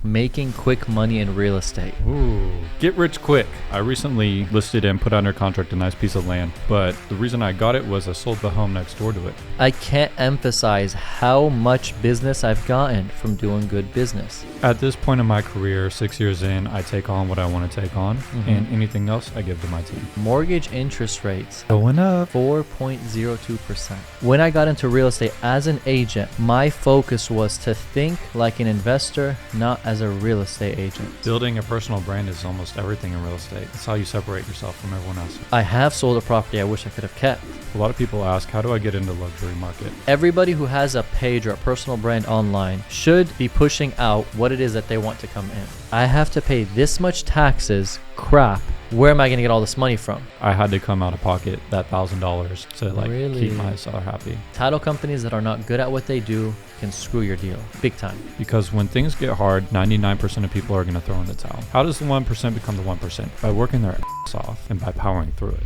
Making quick money in real estate. Ooh, get rich quick. I recently listed and put under contract a nice piece of land, but the reason I got it was I sold the home next door to it. I can't emphasize how much business I've gotten from doing good business. At this point in my career, 6 years in, I take on what I want to take on, and anything else I give to my team. Mortgage interest rates Going up. 4.02%. When I got into real estate as an agent, my focus was to think like an investor, not as a real estate agent. Building a personal brand is almost everything in real estate. It's how you separate yourself from everyone else. I have sold a property I wish I could have kept. A lot of people ask, how do I get into the luxury market? Everybody who has a page or a personal brand online should be pushing out what it is that they want to come in. I have to pay this much taxes, crap. Where am I going to get all this money from? I had to come out of pocket that $1,000 to Really? keep my seller happy. Title companies that are not good at what they do can screw your deal big time. Because when things get hard, 99% of people are going to throw in the towel. How does the 1% become the 1%? By working their ass off and by powering through it.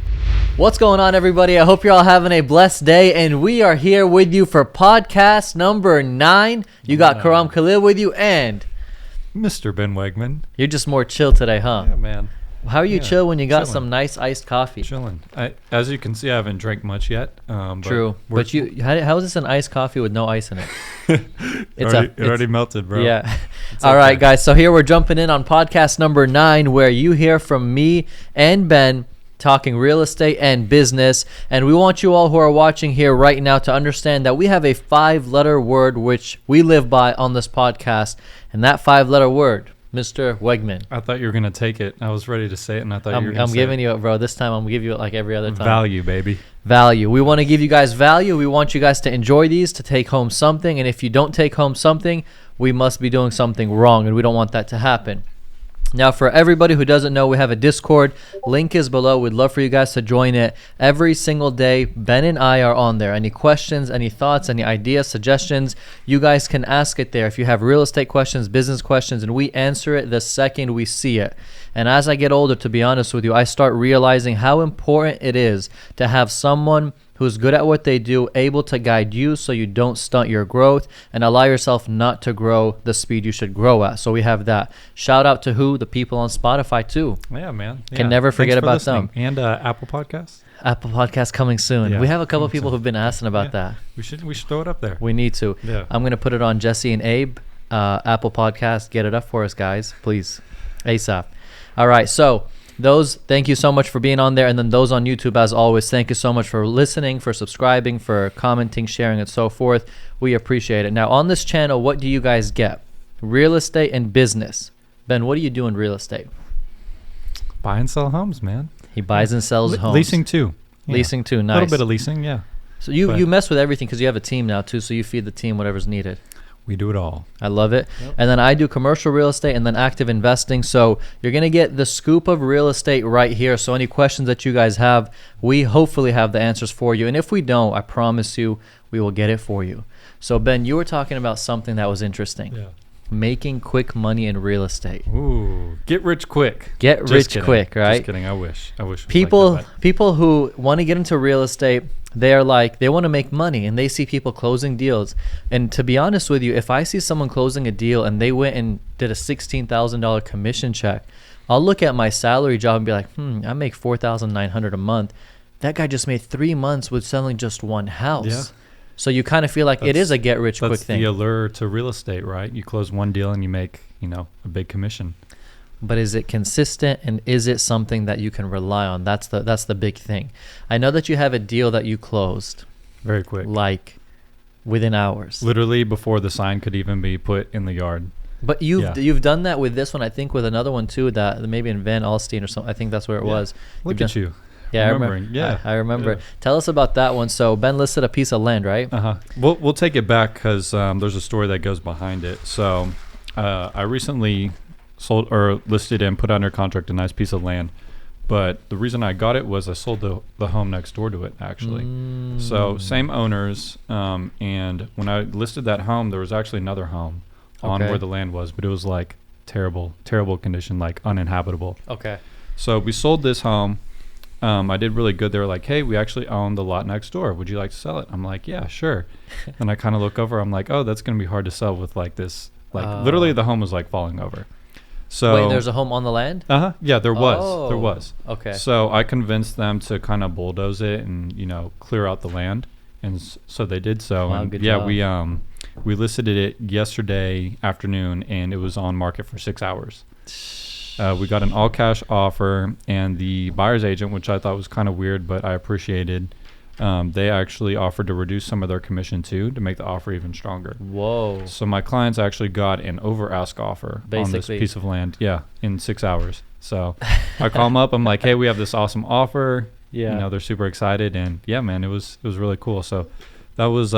What's going on, everybody? I hope you're all having a blessed day, and we are here with you for podcast number 9. You got Karam Khalil with you, and Mr. Ben Wegmann. you're just more chill today, huh? Yeah, man. How are you chill when you got chilling. some nice iced coffee? Chilling. As you can see, I haven't drank much yet. True. But how is this an iced coffee with no ice in it? It already melted, bro. Yeah. All right, guys. So here we're jumping in on podcast number 9, where you hear from me and Ben talking real estate and business. And we want you all who are watching here right now to understand that we have a 5-letter word which we live by on this podcast. And that 5-letter word, Mr. Wegmann. I thought you were going to take it. I was ready to say it, and I thought you were going to say I'm giving you it, bro. This time I'm going to give you it like every other time. Value, baby. Value. We want to give you guys value. We want you guys to enjoy these, to take home something. And if you don't take home something, we must be doing something wrong, and we don't want that to happen. Now, for everybody who doesn't know, we have a Discord. Link is below. We'd love for you guys to join it. Every single day, Ben and I are on there. Any questions, any thoughts, any ideas, suggestions, you guys can ask it there. If you have real estate questions, business questions, and we answer it the second we see it. And as I get older, to be honest with you, I start realizing how important it is to have someone who's good at what they do, able to guide you so you don't stunt your growth and allow yourself not to grow the speed you should grow at. So we have that. Shout out to the people on Spotify too. Yeah, man. Can never forget about them. And Apple Podcasts. Apple Podcasts coming soon. Yeah, we have a couple people who've been asking about that. We should throw it up there. We need to. Yeah. I'm going to put it on Jesse and Abe. Apple Podcast, get it up for us, guys. Please. ASAP. All right. So thank you so much for being on there. And then those on YouTube, as always, thank you so much for listening, for subscribing, for commenting, sharing, and so forth. We appreciate it. Now, on this channel, what do you guys get? Real estate and business. Ben, what do you do in real estate? Buy and sell homes, man. He buys and sells homes. Leasing too. Yeah. Leasing too, nice. A little bit of leasing, yeah. So you mess with everything because you have a team now too, so you feed the team whatever's needed. We do it all. I love it. Yep. And then I do commercial real estate and then active investing. So you're going to get the scoop of real estate right here. So any questions that you guys have, we hopefully have the answers for you. And if we don't, I promise you, we will get it for you. So Ben, you were talking about something that was interesting. Yeah. Making quick money in real estate. Ooh, get rich quick. Get Just rich kidding. quick, right? Just kidding. I wish. it was People like that, people who want to get into real estate, they want to make money, and they see people closing deals. And to be honest with you, if I see someone closing a deal and they went and did a $16,000 commission check, I'll look at my salary job and be like, I make $4,900 a month. That guy just made 3 months with selling just one house. Yeah. So you kind of feel like it is a get rich quick thing. That's the allure to real estate, right? You close one deal and you make, a big commission. But is it consistent, and is it something that you can rely on? That's the big thing. I know that you have a deal that you closed Very quick. like within hours. Literally before the sign could even be put in the yard. But you've done that with this one, I think, with another one too, that maybe in Van Alstyne or something. I think that's where it was. Look at you. Yeah, Remembering. I remember. Tell us about that one. So Ben listed a piece of land, right? We'll take it back because there's a story that goes behind it. So I recently sold or listed and put under contract a nice piece of land, but the reason I got it was I sold the home next door to it, actually. So same owners, and when I listed that home, there was actually another home on where the land was, but it was like terrible condition, like uninhabitable. Okay. So we sold this home. I did really good. They were like, hey, we actually own the lot next door. Would you like to sell it? I'm like, yeah, sure. And I kind of look over. I'm like, oh, that's going to be hard to sell with like this Like literally the home was like falling over. So wait, there's a home on the land? Yeah, there was. Okay. So I convinced them to kind of bulldoze it and, you know, clear out the land. And so they did so. Wow, and good yeah, job. we listed it yesterday afternoon and it was on market for 6 hours. We got an all cash offer, and the buyer's agent, which I thought was kind of weird, but I appreciated, they actually offered to reduce some of their commission too to make the offer even stronger. Whoa. So my clients actually got an over ask offer on this piece of land. Yeah, in 6 hours. So I call them up. I'm like, hey, we have this awesome offer. Yeah. You know, they're super excited, and yeah, man, it was really cool. So that was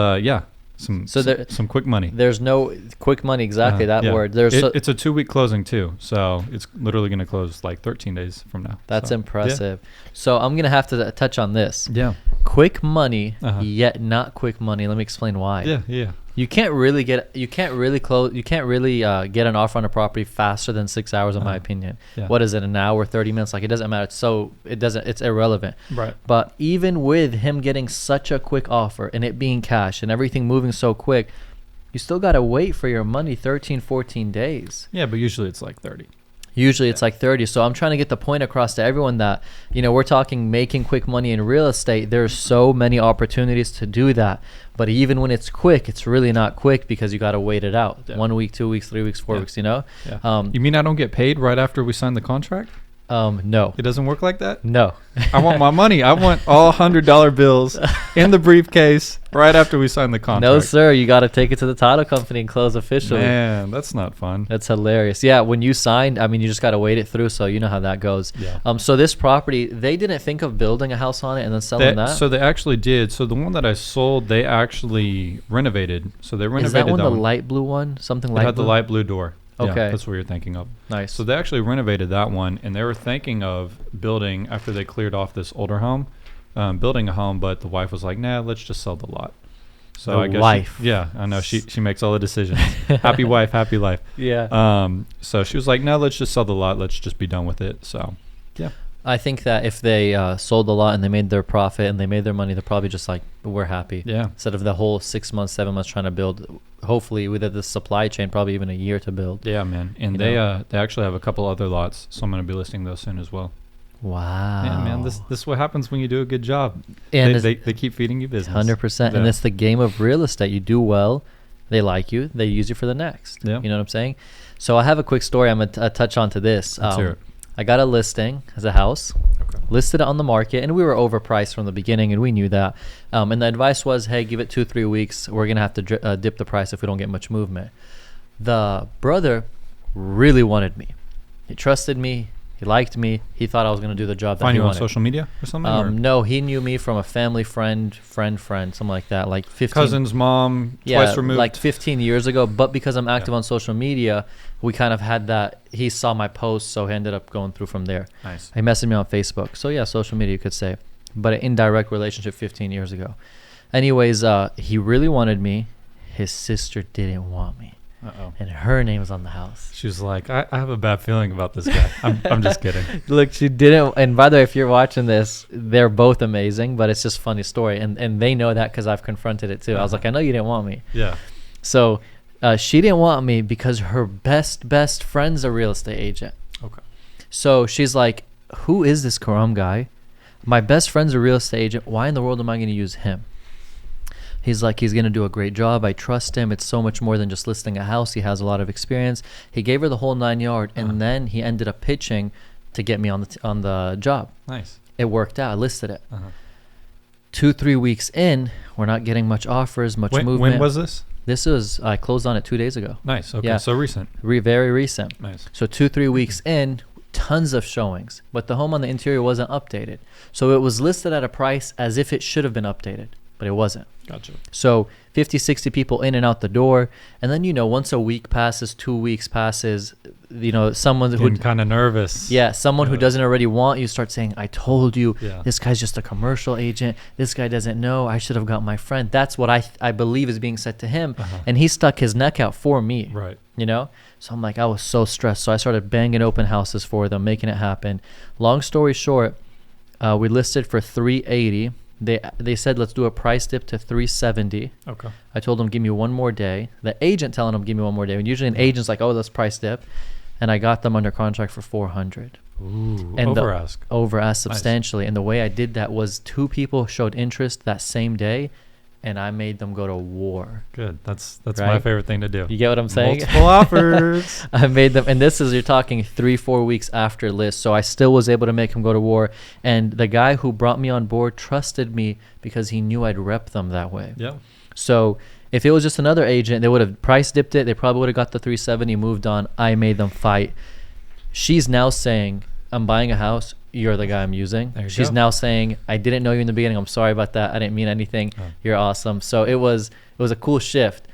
some quick money. There's no quick money, exactly that yeah. word. It's a 2 week closing too, so it's literally going to close like 13 days from now. That's so, impressive. So I'm gonna have to touch on this. Yeah. Quick money, yet not quick money. Let me explain why. Yeah. You can't really get an offer on a property faster than 6 hours, in my opinion. Yeah. What is it, an hour, 30 minutes? Like, it doesn't matter. It's irrelevant. Right. But even with him getting such a quick offer and it being cash and everything moving so quick, you still got to wait for your money 13, 14 days. Yeah, but usually it's like 30. Usually it's like 30. So I'm trying to get the point across to everyone that, you know, we're talking making quick money in real estate. There's so many opportunities to do that. But even when it's quick, it's really not quick because you got to wait it out. Yeah. 1 week, 2 weeks, 3 weeks, 4 weeks, you know? Yeah. You mean I don't get paid right after we sign the contract? No. It doesn't work like that? No. I want my money. I want all $100 bills in the briefcase right after we sign the contract. No, sir. You got to take it to the title company and close officially. Man, that's not fun. That's hilarious. Yeah, when you signed, I mean, you just got to wait it through, so you know how that goes. Yeah. So this property, they didn't think of building a house on it and then selling that? So they actually did. So the one that I sold, they actually renovated. So they renovated that one. The light blue one? Something light blue? It had the light blue door. Okay. Yeah, that's what you're thinking of. Nice. So they actually renovated that one, and they were thinking of building, after they cleared off this older home, building a home, but the wife was like, nah, let's just sell the lot. So the I guess wife. Yeah, I know. She makes all the decisions. Happy wife, happy life. Yeah. So she was like, no, let's just sell the lot. Let's just be done with it. So, yeah. I think that if they sold the lot and they made their profit and they made their money, they're probably just like, we're happy. Yeah. Instead of the whole 6 months, 7 months trying to build, hopefully with the supply chain, probably even a year to build. Yeah, man. And they actually have a couple other lots, so I'm going to be listing those soon as well. Wow. Yeah, man. This is what happens when you do a good job. And they keep feeding you business. 100%. Yeah. And it's the game of real estate. You do well, they like you, they use you for the next. Yeah. You know what I'm saying? So I have a quick story. I'm going to touch on to this. Let's hear it. I got a listing as a house. Okay. Listed it on the market, and we were overpriced from the beginning, and we knew that. And the advice was, hey, give it 2-3 weeks. We're going to have to dip the price if we don't get much movement. The brother really wanted me. He trusted me. He liked me. He thought I was going to do the job that Find he you on wanted. social media or something? No, he knew me from a family friend, something like that. Like 15 cousin's mom, twice removed. like 15 years ago. But because I'm active on social media, we kind of had that. He saw my post, so he ended up going through from there. Nice. He messaged me on Facebook. So yeah, social media, you could say, but an indirect relationship 15 years ago. Anyways, he really wanted me. His sister didn't want me. Uh-oh. And her name was on the house. She was like, I have a bad feeling about this guy. I'm just kidding. Look, she didn't. And by the way, if you're watching this, they're both amazing, but it's just a funny story. And they know that because I've confronted it too. I was like, I know you didn't want me. Yeah. So she didn't want me because her best friend's a real estate agent. Okay. So she's like, who is this Karam guy? My best friend's a real estate agent. Why in the world am I going to use him? He's like, he's going to do a great job. I trust him. It's so much more than just listing a house. He has a lot of experience. He gave her the whole 9 yards, and then he ended up pitching to get me on the job. Nice. It worked out. I listed it. 2-3 weeks in, we're not getting much offers, much movement. When was this? This was, I closed on it 2 days ago. Nice. Okay. Yeah. So recent. Very recent. Nice. So 2-3 weeks in, tons of showings, but the home on the interior wasn't updated. So it was listed at a price as if it should have been updated, but it wasn't. Gotcha. So 50-60 people in and out the door, and then once a week passes, 2 weeks passes, someone who kind of nervous. Yeah, someone who doesn't already want you start saying, I told you, Yeah. this guy's just a commercial agent, this guy doesn't know, I should have got my friend. That's what I believe is being said to him, and he stuck his neck out for me. Right. So I'm like, I was so stressed. So I started banging open houses for them, making it happen. Long story short, we listed for $380. They said, let's do a price dip to 370. Okay. I told them, give me one more day. The agent telling them, give me one more day. And usually an agent's like, oh, let's price dip. And I got them under contract for 400. Ooh, and over ask substantially. Nice. And the way I did that was 2 people showed interest that same day, and I made them go to war. Good. That's right? my favorite thing to do. You get what I'm saying? Multiple offers. I made them, and this is, you're talking 3-4 weeks after list, so I still was able to make him go to war. And the guy who brought me on board trusted me because he knew I'd rep them that way. Yeah. So if it was just another agent, they would have price dipped it. They probably would have got the 370, moved on. I made them fight. She's now saying, I'm buying a house. You're the guy I'm using. She's now saying, I didn't know you in the beginning. I'm sorry about that. I didn't mean anything. Oh. You're awesome. So it was a cool shift.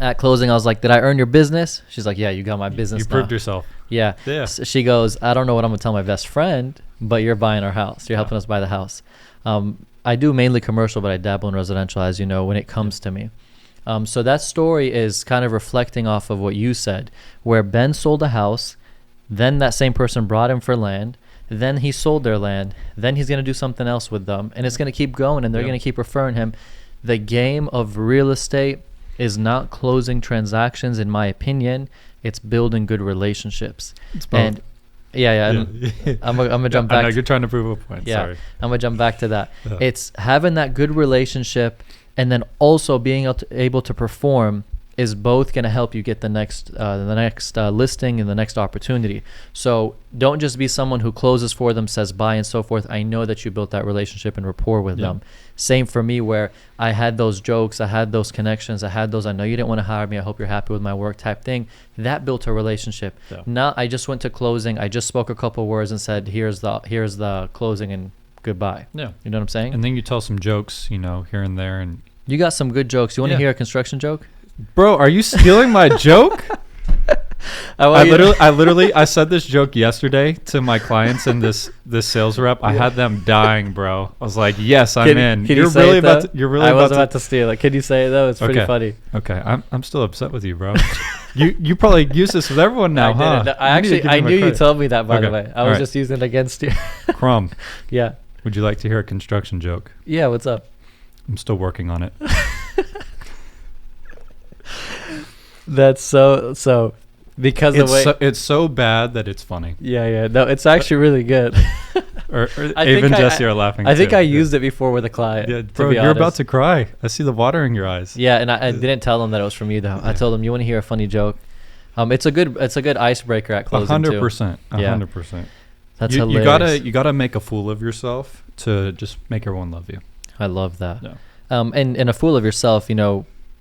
At closing, I was like, did I earn your business? She's like, yeah, you got my business. You proved yourself. Yeah. So she goes, I don't know what I'm going to tell my best friend, but you're buying our house. You're helping us buy the house. I do mainly commercial, but I dabble in residential, as you know, when it comes to me. So that story is kind of reflecting off of what you said, where Ben sold a house. Then that same person brought him for land. Then he sold their land. Then he's going to do something else with them. And it's going to keep going, and they're going to keep referring him. The game of real estate is not closing transactions, in my opinion. It's building good relationships. It's both. And I'm going to jump back. I know you're trying to prove a point. Yeah, Sorry. I'm going to jump back to that. It's having that good relationship, and then also being able to perform is both going to help you get the next listing and the next opportunity. So don't just be someone who closes for them, says bye and so forth. I know that you built that relationship and rapport with them. Same for me, where I had those jokes, I had those connections, I had those, I know you didn't want to hire me, I hope you're happy with my work type thing. That built a relationship. Now I just went to closing, I just spoke a couple words and said, here's the closing and goodbye. Yeah. You know what I'm saying? And then you tell some jokes, here and there. And you got some good jokes. You want to hear a construction joke? Bro, are you stealing my joke? I said this joke yesterday to my clients and this sales rep. I had them dying, bro. I was like, "Yes, I'm in." You're really about to steal it. Can you say it though? It's pretty funny. Okay, I'm still upset with you, bro. you probably use this with everyone now, huh? I knew you told me that, by the way. I was just using it against you. Crumb. Yeah. Would you like to hear a construction joke? Yeah. What's up? I'm still working on it. That's so because it's so bad that it's funny. Yeah. No, it's actually really good. or even Jesse are laughing. I think I used it before with a client. Yeah, bro, you're about to cry. I see the water in your eyes. Yeah, and I didn't tell them that it was from you though. I told them, you want to hear a funny joke? It's a good icebreaker at closing. 100%. 100%. That's hilarious. You gotta make a fool of yourself to just make everyone love you. I love that. Yeah. And a fool of yourself,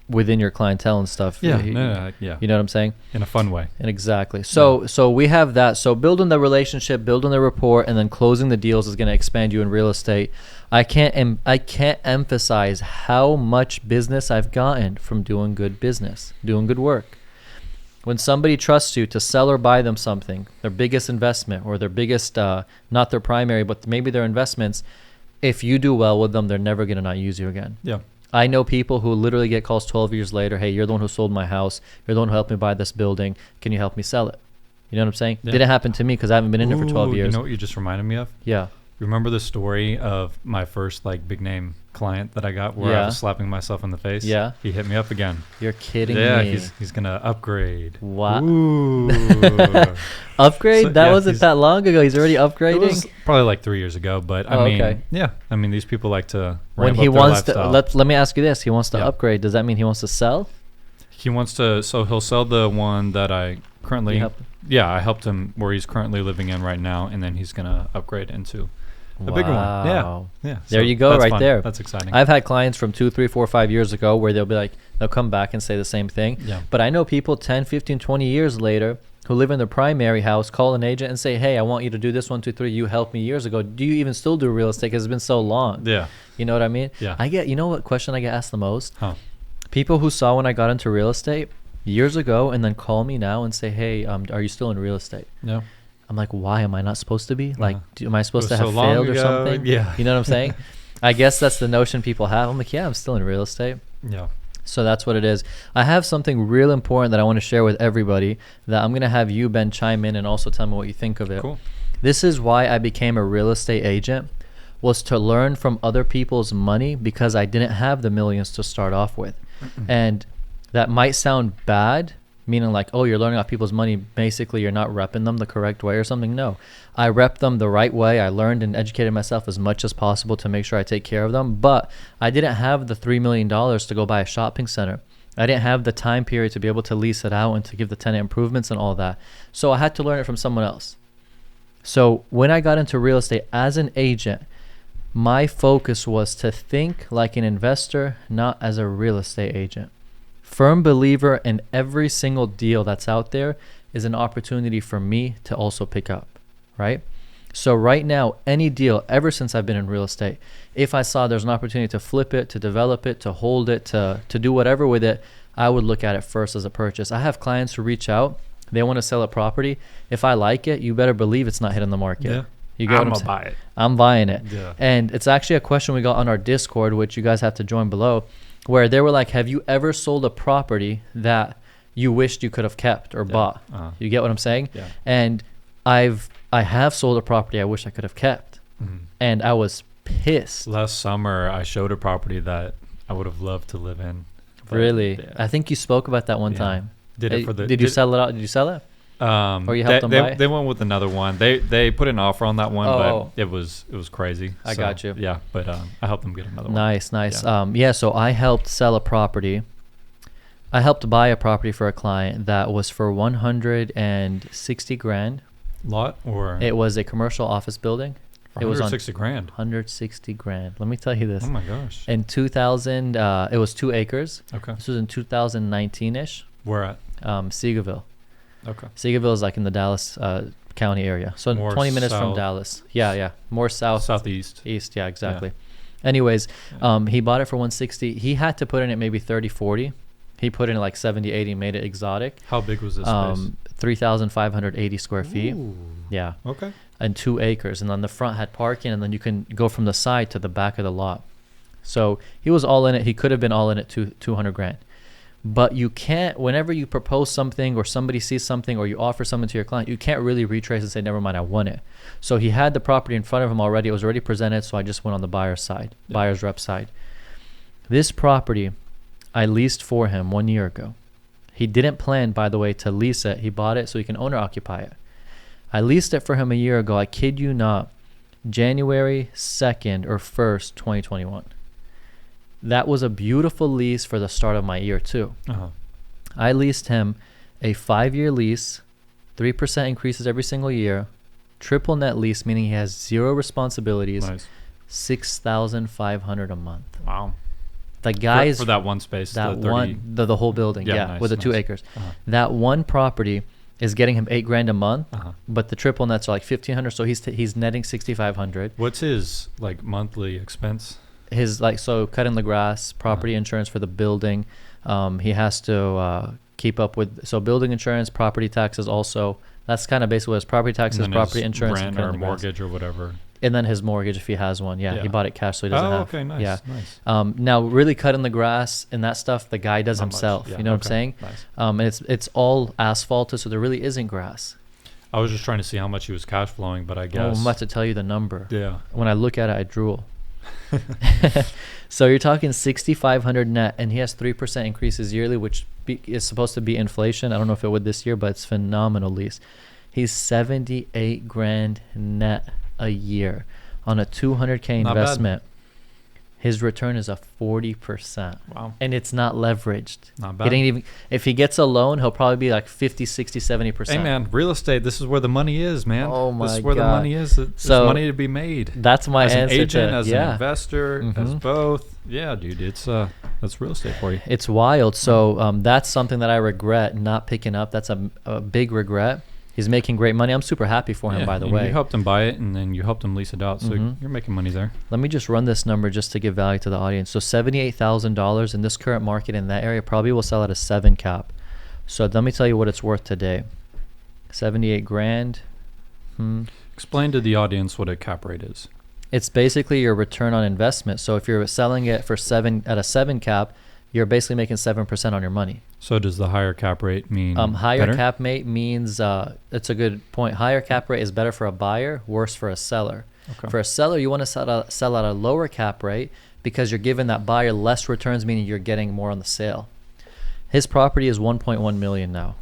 within your clientele and stuff. Yeah. You know what I'm saying? In a fun way. And exactly. So we have that. So building the relationship, building the rapport, and then closing the deals is going to expand you in real estate. I can't emphasize how much business I've gotten from doing good business, doing good work. When somebody trusts you to sell or buy them something, their biggest investment or their biggest, not their primary, but maybe their investments, if you do well with them, they're never going to not use you again. Yeah. I know people who literally get calls 12 years later. Hey, you're the one who sold my house. You're the one who helped me buy this building. Can you help me sell it? You know what I'm saying? Yeah. Didn't happen to me because I haven't been in it for 12 years. You know what you just reminded me of? Yeah. Remember the story of my first big name client that I got where I was slapping myself in the face? Yeah. He hit me up again. You're kidding me. Yeah, he's going to upgrade. Wow. Upgrade? So, that wasn't that long ago. He's already upgrading? It was probably 3 years ago, but I mean, these people like to when he wants to, let me ask you this. He wants to upgrade. Does that mean he wants to sell? He wants to, so he'll sell the one that I currently, I helped him where he's currently living in right now, and then he's going to upgrade into the bigger one. Yeah. There you go, right there. That's exciting. I've had clients from 2, 3, 4, 5 years ago where they'll come back and say the same thing. Yeah. But I know people 10, 15, 20 years later who live in their primary house, call an agent and say, hey, I want you to do this 1, 2, 3. You helped me years ago. Do you even still do real estate? Because it's been so long. Yeah. You know what I mean? Yeah. You know what question I get asked the most? Huh. People who saw when I got into real estate years ago and then call me now and say, hey, are you still in real estate? No. I'm like, why am I not supposed to be? Am I supposed to have failed or something? Yeah. You know what I'm saying? I guess that's the notion people have. I'm like, yeah, I'm still in real estate. Yeah. So that's what it is. I have something real important that I want to share with everybody that I'm going to have you, Ben, chime in and also tell me what you think of it. Cool. This is why I became a real estate agent. was to learn from other people's money because I didn't have the millions to start off with. And that might sound bad, meaning like, oh, you're learning off people's money. Basically, you're not repping them the correct way or something. No, I rep them the right way. I learned and educated myself as much as possible to make sure I take care of them. But I didn't have the $3 million to go buy a shopping center. I didn't have the time period to be able to lease it out and to give the tenant improvements and all that. So I had to learn it from someone else. So when I got into real estate as an agent, my focus was to think like an investor, not as a real estate agent. Firm believer in every single deal that's out there is an opportunity for me to also pick up, right? So right now, any deal, ever since I've been in real estate, if I saw there's an opportunity to flip it, to develop it, to hold it, to do whatever with it, I would look at it first as a purchase. I have clients who reach out. They want to sell a property. If I like it, you better believe it's not hitting the market. Yeah. You get what I'm gonna saying? buy it. I'm buying it. Yeah. And it's actually a question we got on our Discord, which you guys have to join below, where they were like, have you ever sold a property that you wished you could have kept or bought? You get what I'm saying? Yeah. And I have sold a property I wish I could have kept. And I was pissed. Last summer, I showed a property that I would have loved to live in. But, Really? yeah. I think you spoke about that one time. Did it for the? Did you sell it out? Did you sell it? Or you helped them buy it? They went with another one. They put an offer on that one, Oh. but it was crazy. I got you. Yeah, but I helped them get another one. Nice. Yeah, so I helped sell a property. I helped buy a property for a client that was for 160 grand. Lot or It was a commercial office building. It was on 160 grand. 160 grand. Let me tell you this. Oh my gosh. In 2000, it was 2 acres. Okay. This was in 2019-ish. Where at? Seagoville. Okay. Seagoville is like in the Dallas County area. So More 20 minutes from south. Dallas. Yeah. More Southeast. East, yeah, exactly. Anyways, he bought it for 160. He had to put in it maybe 30, 40. He put in like 70, 80, made it exotic. How big was this space? 3,580 square feet. Ooh. Yeah. Okay. And 2 acres. And on the front had parking, and then you can go from the side to the back of the lot. So he was all in it. He could have been all in it 200 grand. But you can't, whenever you propose something or somebody sees something or you offer something to your client, you can't really retrace and say, never mind, I want it. So he had the property in front of him already. It was already presented. So I just went on the buyer's side, buyer's rep side. This property I leased for him 1 year ago. He didn't plan, by the way, to lease it. He bought it so he can owner occupy it. I leased it for him a year ago. I kid you not, January 2nd or 1st, 2021. That was a beautiful lease for the start of my year too. I leased him a 5-year lease, 3% increases every single year, triple net lease, meaning he has 0 responsibilities, Nice. $6,500 a month. Wow. The guys for that one space. that the 30, one the whole building, nice, with the 2 nice. acres. That one property is getting him $8 grand a month, but the triple nets are like $1,500, so he's netting $6,500. What's his like monthly expense? His so cutting the grass, property insurance for the building. He has to keep up with building insurance, property taxes also. That's kind of basically what his property taxes, property insurance, rent and or cutting the grass. mortgage or whatever. And then his mortgage if he has one. Yeah. He bought it cash, so he doesn't have. Okay, nice. Yeah. Nice. Now really cutting the grass and that stuff, the guy does Not much. himself. Yeah, You know what I'm okay, saying? nice. And it's all asphalted, so there really isn't grass. I was just trying to see how much he was cash flowing, but I guess. I'm about to tell you the number. Yeah. When I look at it, I drool. So you're talking 6,500 net, and he has 3% increases yearly, which is supposed to be inflation. I don't know if it would this year, but it's phenomenal lease. He's 78 grand net a year on a 200K Not bad. investment. His return is a 40%. Wow. And it's not leveraged. Not It bad. ain't even, if he gets a loan, he'll probably be like 50, 60, 70%. Hey man, real estate. This is where the money is, man. Oh my This is where the God. money is. There's So, money to be made. That's my As answer an agent, to, as an investor, as Mhm. both. Yeah, dude. It's that's real estate for you. It's wild. So that's something that I regret not picking up. That's a big regret. He's making great money. I'm super happy for him, Yeah, by the and way. you helped him buy it, and then you helped him lease it out, so Mhm. you're making money there. Let me just run this number just to give value to the audience. So $78,000 in this current market in that area probably will sell at a 7 cap. So let me tell you what it's worth today. 78 grand. Explain to the audience what a cap rate is. It's basically your return on investment. So if you're selling it for 7 at a 7 cap, you're basically making 7% on your money. So does the higher cap rate mean Higher better? cap rate means it's a good point. Higher cap rate is better for a buyer, worse for a seller. Okay. For a seller, you want to sell at a lower cap rate because you're giving that buyer less returns, meaning you're getting more on the sale. His property is 1.1 million now.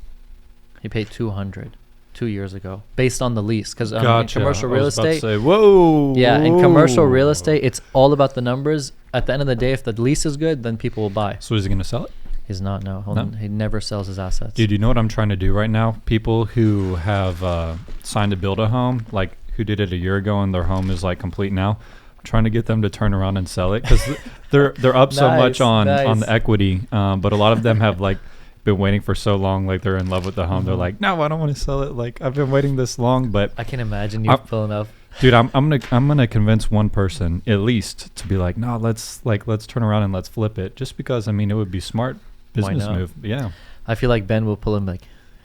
He paid 200 2 years ago based on the lease, because in commercial real estate, in commercial real estate, it's all about the numbers. At the end of the day, if the lease is good, then people will buy. So is he going to sell it? He's not. No. No? He never sells his assets. Dude, you know what I'm trying to do right now? People who have signed to build a home, like who did it a year ago and their home is like complete now, I'm trying to get them to turn around and sell it, because they're up so much on the equity, but a lot of them have like been waiting for so long, like they're in love with the home. They're like, no, I don't want to sell it. Like, I've been waiting this long. But I can imagine you pulling up. Dude, I'm gonna convince one person at least to be like, no, let's turn around and let's flip it, just because, I mean, it would be smart business move. Yeah, I feel like Ben will pull him like,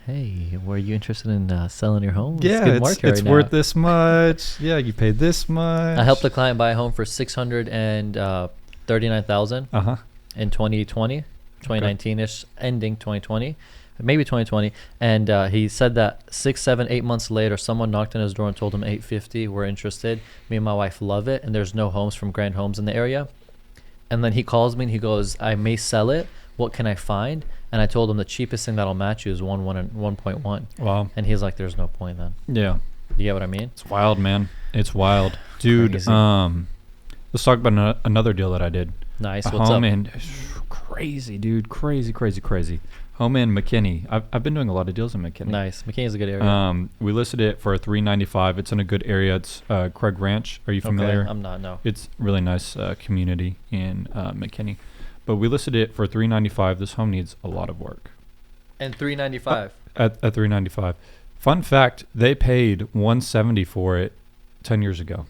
hey, were you interested in selling your home? Yeah, it's worth this much. Yeah, you paid this much. I helped a client buy a home for $639,000 in 2020, 2019-ish, ending 2020, maybe 2020. And he said that 6, 7, 8 months later, someone knocked on his door and told him $850, we're interested. Me and my wife love it, and there's no homes from Grand Homes in the area. And then he calls me and he goes, I may sell it. What can I find? And I told him the cheapest thing that'll match you is 1.1. Wow. And he's like, there's no point then. Yeah. You get what I mean? It's wild, man. It's wild. Dude, let's talk about another deal that I did. Nice. What's up? Crazy, dude. Crazy. Home in McKinney. I've been doing a lot of deals in McKinney. Nice. McKinney's a good area. We listed it for $395. It's in a good area. It's Craig Ranch. Are you familiar? Okay. I'm not, no. It's really nice community in McKinney. But we listed it for $395. This home needs a lot of work. And $395. At $395. Fun fact: they paid $170 for it 10 years ago.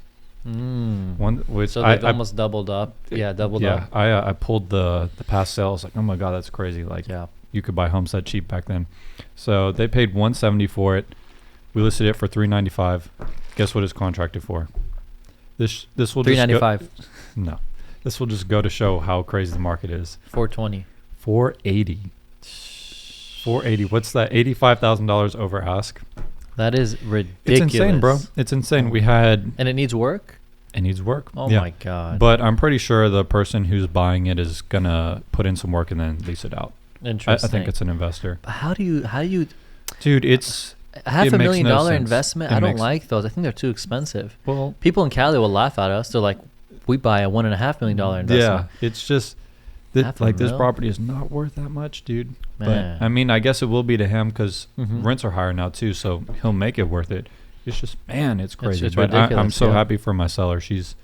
So they've almost doubled up. Yeah, doubled up. Yeah, I pulled the past sales. Like, oh my god, that's crazy. Like, you could buy homes that cheap back then. So they paid $170 for it. We listed it for $395. Guess what it's contracted for? This will $395. No. This will just go to show how crazy the market is. $420. $480. What's that? $85,000 over ask. That is ridiculous. It's insane, bro. It's insane. And it needs work? It needs work. Oh my god. But I'm pretty sure the person who's buying it is gonna put in some work and then lease it out. Interesting. I think it's an investor. But how do you Dude, it's $500,000 investment. I don't like those. I think they're too expensive. Well, people in Cali will laugh at us. They're like, we buy a $1.5 million investment. Yeah, it's just like this property is not worth that much, dude. Man. But I mean, I guess it will be to him because rents are higher now too, so he'll make it worth it. It's just, man, it's crazy. It's but ridiculous, I'm so happy for my seller. She's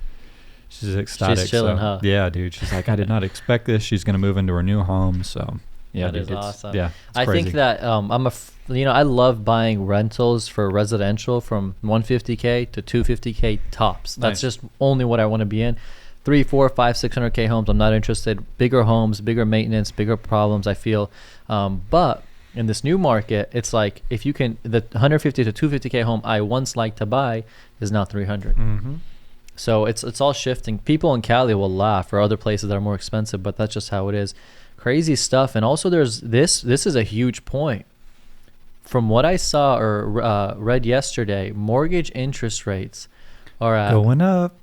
ecstatic. She's chilling, huh? Yeah, dude. She's like, I did not expect this. She's gonna move into her new home, so yeah, that is awesome. Yeah, I think that I love buying rentals for residential from $150K to $250K tops. That's just only what I want to be in. 3, 4, 5, 600K homes, I'm not interested. Bigger homes, bigger maintenance, bigger problems, I feel. But in this new market, it's like if you can, the 150 to 250K home I once liked to buy is now 300. So it's all shifting. People in Cali will laugh, or other places that are more expensive, but that's just how it is. Crazy stuff. And also there's this is a huge point. From what I saw or read yesterday, mortgage interest rates are at going up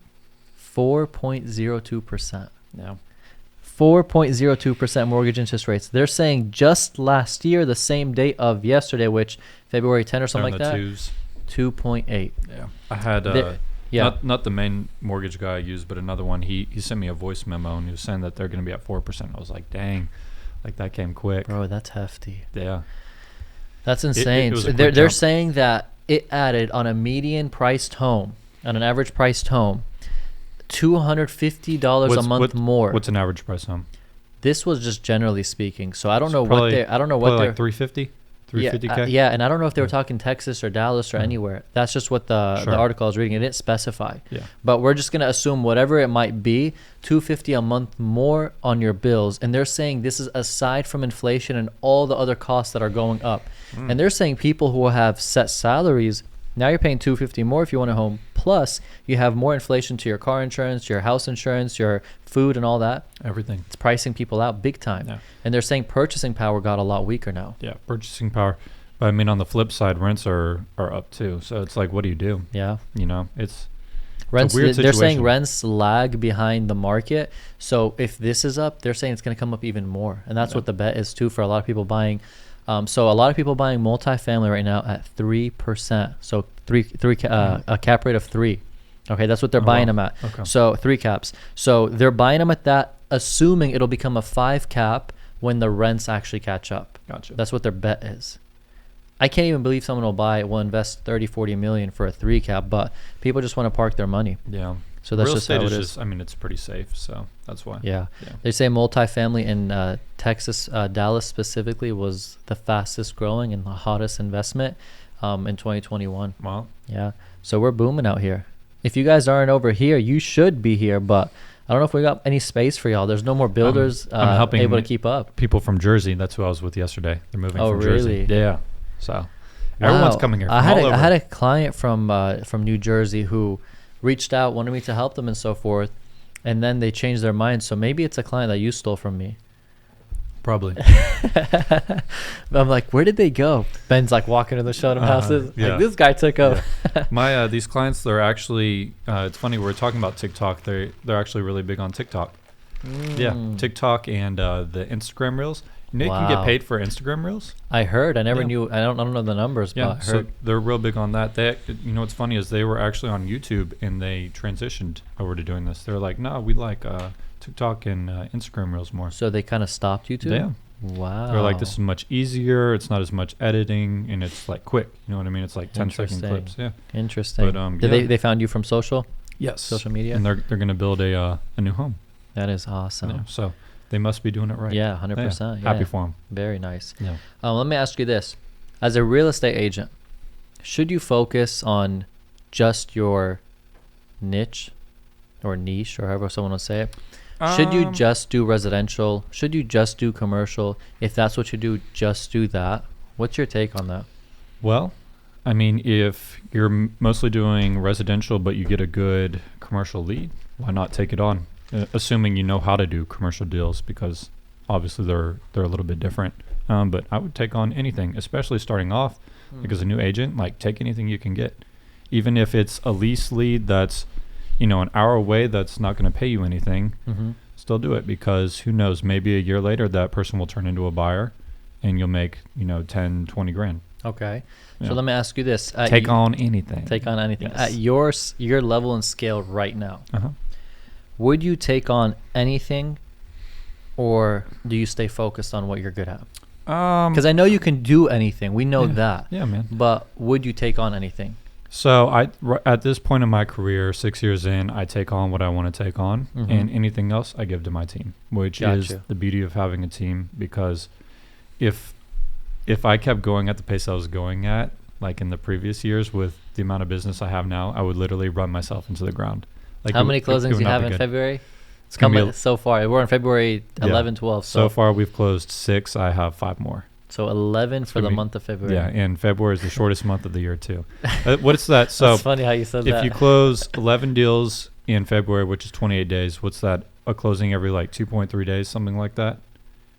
4.02%. Yeah. 4.02% mortgage interest rates. They're saying just last year, the same date of yesterday, which February 10 or something like that, 2.8. Yeah. I had not the main mortgage guy I used, but another one. He sent me a voice memo and he was saying that they're going to be at 4%. I was like, dang, like that came quick. Bro, that's hefty. Yeah. That's insane. They're saying that it added on a median priced home, on an average priced home, $250 a month more. What's an average price home? This was just generally speaking. So I don't know what they're like 350, 350K. Yeah, and I don't know if they were talking Texas or Dallas or anywhere. That's just what the article I was reading. It didn't specify. Yeah. But we're just gonna assume whatever it might be, $250 a month more on your bills. And they're saying this is aside from inflation and all the other costs that are going up. And they're saying people who have set salaries, now you're paying $250 more if you want a home. Plus, you have more inflation to your car insurance, your house insurance, your food, and all that. Everything. It's pricing people out big time. Yeah. And they're saying purchasing power got a lot weaker now. Yeah, purchasing power. But I mean, on the flip side, rents are up too. So it's like, what do you do? Yeah. You know, it's Rents, a weird they're saying situation. rents lag behind the market. So if this is up, they're saying it's going to come up even more. And that's what the bet is too for a lot of people buying. So a lot of people buying multifamily right now at 3%. So a cap rate of 3. Okay, that's what they're buying them at. Okay. So 3 caps. So they're buying them at that, assuming it'll become a 5 cap when the rents actually catch up. Gotcha. That's what their bet is. I can't even believe someone will invest 30, 40 million for a 3 cap, but people just want to park their money. Yeah. So that's Real just estate how is it is. just, I mean, it's pretty safe, so that's why. Yeah. Yeah. They say multifamily in Texas, Dallas specifically, was the fastest growing and the hottest investment in 2021. Well, Yeah. So we're booming out here. If you guys aren't over here, you should be here, but I don't know if we got any space for y'all. There's no more builders I'm helping able to keep up. people from Jersey, that's who I was with yesterday. They're moving Oh, from Jersey. really? Yeah. So everyone's Wow. coming here from I had all a, over. I had a client from New Jersey who reached out, wanted me to help them and so forth, and then they changed their mind. So maybe it's a client that you stole from me. Probably. I'm like, where did they go? Ben's like walking to the showroom houses. yeah. Like, this guy took over. My these clients, they're actually it's funny, we're talking about TikTok. They're actually really big on TikTok. Yeah, TikTok and the Instagram Reels. You know, you can Wow. get paid for Instagram Reels. I heard. I never Yeah. knew. I don't know the numbers, Yeah, but I so heard. they're real big on that. They, you know, what's funny is they were actually on YouTube and they transitioned over to doing this. They're like, no, we like TikTok and Instagram Reels more. So they kind of stopped you too? Yeah. Wow. They're like, this is much easier. It's not as much editing, and it's like quick. You know what I mean? It's like 10-second Interesting. clips. Yeah. Interesting. But, Did yeah. they found you from social Yes. social media? And they're going to build a new home. That is awesome. Yeah, so they must be doing it right. Yeah, 100%. Yeah. Happy for them. Very nice. Yeah. Let me ask you this. As a real estate agent, should you focus on just your niche or niche or however someone will say it? Should you just do residential? Should you just do commercial? If that's what you do, just do that. What's your take on that? Well, I mean, if you're mostly doing residential, but you get a good commercial lead, why not take it on? Assuming you know how to do commercial deals, because obviously they're a little bit different. But I would take on anything, especially starting off. Like as a new agent, like take anything you can get, even if it's a lease lead that's, you know, an hour away, that's not going to pay you anything. Mm-hmm. Still do it, because who knows, maybe a year later that person will turn into a buyer and you'll make, you know, 10, 20 grand. Okay. Yeah. So let me ask you this. Take on anything. Take on anything. Yes. At your level and scale right now, Uh-huh. would you take on anything, or do you stay focused on what you're good at? Because I know you can do anything. We know Yeah. that. Yeah, man. But would you take on anything? So at this point in my career, 6 years in, I take on what I want to take on, Mhm. and anything else I give to my team, which is Gotcha. the beauty of having a team. Because if I kept going at the pace I was going at, like in the previous years with the amount of business I have now, I would literally run myself into the ground. Like How many it closings would do you not have be in good. February? It's gonna How be mu- so far? We're on February Yeah. 11, 12. so far we've closed 6. I have 5 more. So 11 for gonna the be- month of February. Yeah, and February is the shortest month of the year too. What's that? So That's funny how you said if that. you close 11 deals in February, which is 28 days, what's that? A closing every like 2.3 days, something like that.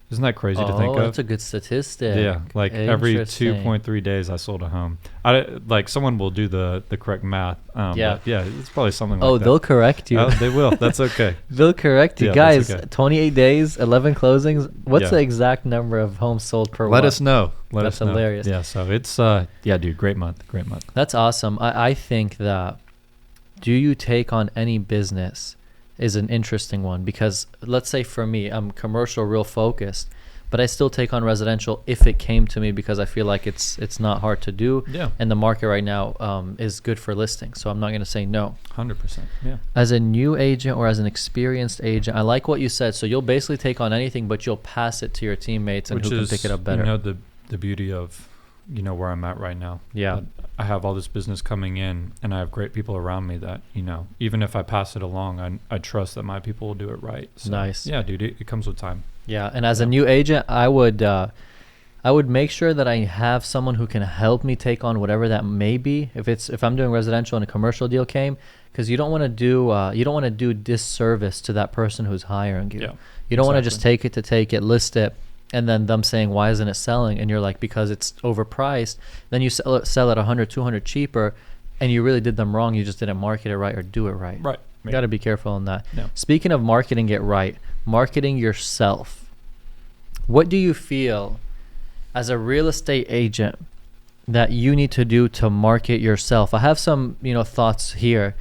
Isn't that crazy to think Oh, of? that's a good statistic. Yeah, like every Interesting. 2.3 days I sold a home. Like someone will do the correct math. Yeah. But yeah, it's probably something Oh, like that. they'll correct you. They will. That's okay. They'll correct you. Yeah, Guys, that's okay. 28 days, 11 closings. What's Yeah. the exact number of homes sold per Let month? us know. Let That's us know. hilarious. Yeah, so it's yeah, dude, great month. Great month. That's awesome. I think that do you take on any business is an interesting one, because let's say for me, I'm commercial real focused, but I still take on residential if it came to me, because I feel like it's not hard to do. Yeah. And the market right now is good for listings. So I'm not going to say no. 100%. Yeah. As a new agent or as an experienced agent, I like what you said. So you'll basically take on anything, but you'll pass it to your teammates and Which who is, can pick it up better. you know, the beauty of, you know, where I'm at right now. Yeah. That I have all this business coming in, and I have great people around me that, you know, even if I pass it along, I trust that my people will do it right. So, Nice. Yeah, dude, it comes with time. Yeah, and as a Yeah. new agent, I would make sure that I have someone who can help me take on whatever that may be. If I'm doing residential and a commercial deal came, because you don't want to do disservice to that person who's hiring you. Yeah, You don't want to just exactly. take it, list it, and then them saying, why isn't it selling? And you're like, because it's overpriced. Then you sell it 100, 200 cheaper. and you really did them wrong. You just didn't market it right or do it right. Right. You got to be careful on that. Yeah. Speaking of marketing it right, marketing yourself. What do you feel as a real estate agent that you need to do to market yourself? I have some, thoughts here.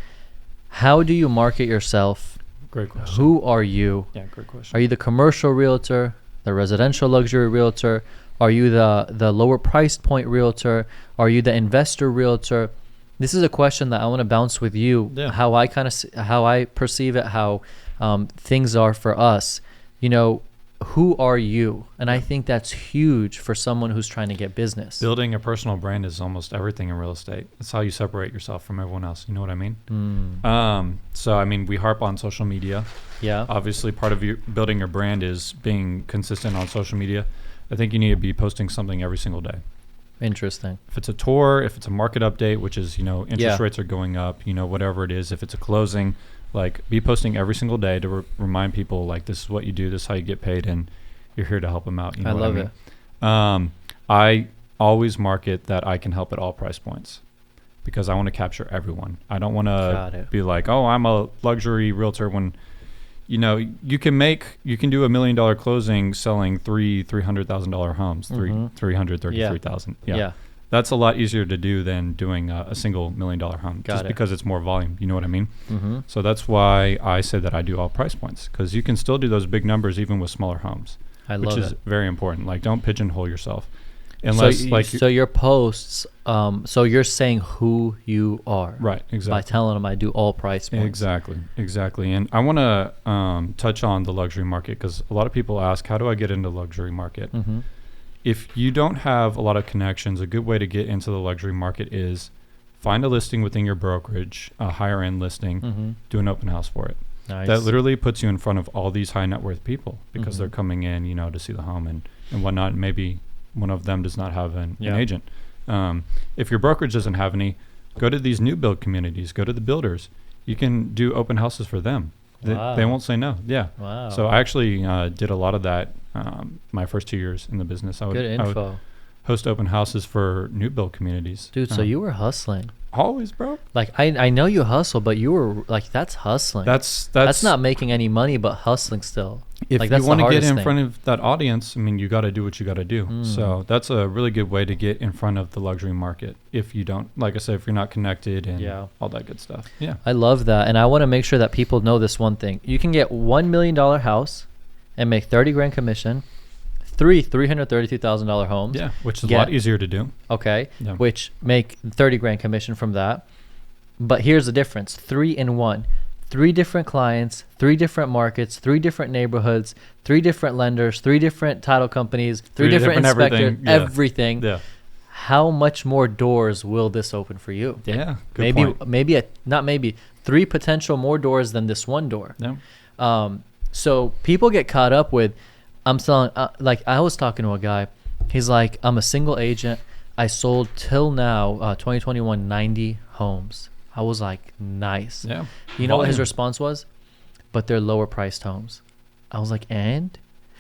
How do you market yourself? Great question. Who are you? Yeah, great question. Are you the commercial realtor, the residential luxury realtor? Are you the lower price point realtor? Are you the investor realtor? This is a question that I want to bounce with you. Yeah. How I perceive it, how things are for us. Who are you? And I think that's huge for someone who's trying to get business. Building a personal brand is almost everything in real estate. It's how you separate yourself from everyone else. You know what I mean? So, we harp on social media. Yeah. Obviously, part of building your brand is being consistent on social media. I think you need to be posting something every single day. Interesting. If it's a tour, if it's a market update, which is, interest rates are going up, whatever it is, if it's a closing, be posting every single day to remind people, this is what you do, this is how you get paid, and you're here to help them out. You know I what love it. I always market that I can help at all price points because I want to capture everyone. I don't want to be like, oh, I'm a luxury realtor when, you can do $1 million closing selling $300,000 homes, $333,000. Yeah. That's a lot easier to do than doing a single $1 million home, because it's more volume. You know what I mean? Mm-hmm. So that's why I say that I do all price points, because you can still do those big numbers even with smaller homes, which is very important. Don't pigeonhole yourself. Unless so your posts, so you're saying who you are, right? Exactly. By telling them I do all price points. Exactly. And I want to touch on the luxury market, because a lot of people ask, how do I get into the luxury market? Mm-hmm. If you don't have a lot of connections, a good way to get into the luxury market is find a listing within your brokerage, a higher end listing, do an open house for it. Nice. That literally puts you in front of all these high net worth people, because they're coming in, to see the home and whatnot. And maybe one of them does not have an agent. If your brokerage doesn't have any, go to these new build communities, go to the builders. You can do open houses for them. Wow. They won't say no. Yeah. Wow. So I actually did a lot of that my first 2 years in the business. I would host open houses for new build communities. Dude, so you were hustling. Always, bro. I know you hustle, but you were that's hustling. That's not making any money, but hustling still. If that's you want to get in thing. front of that audience, you got to do what you got to do. So that's a really good way to get in front of the luxury market. If you don't, like I said, if you're not connected and all that good stuff. Yeah. I love that. And I want to make sure that people know this one thing. You can get $1 million house and make 30 grand commission, $332,000 homes. Yeah, which is a lot easier to do. Okay, which make 30 grand commission from that. But here's the difference: 3 in 1. 3 different clients, 3 different markets, 3 different neighborhoods, 3 different lenders, 3 different title companies, 3 different inspectors, everything. Yeah. How much more doors will this open for you? Yeah, good point. Maybe 3 potential more doors than this one door. Yeah. So people get caught up with, I'm selling, I was talking to a guy, he's like, I'm a single agent. I sold till now, 2021, 90 homes. I was like, nice. Yeah. You know what his response was? But they're lower priced homes. I was like, and?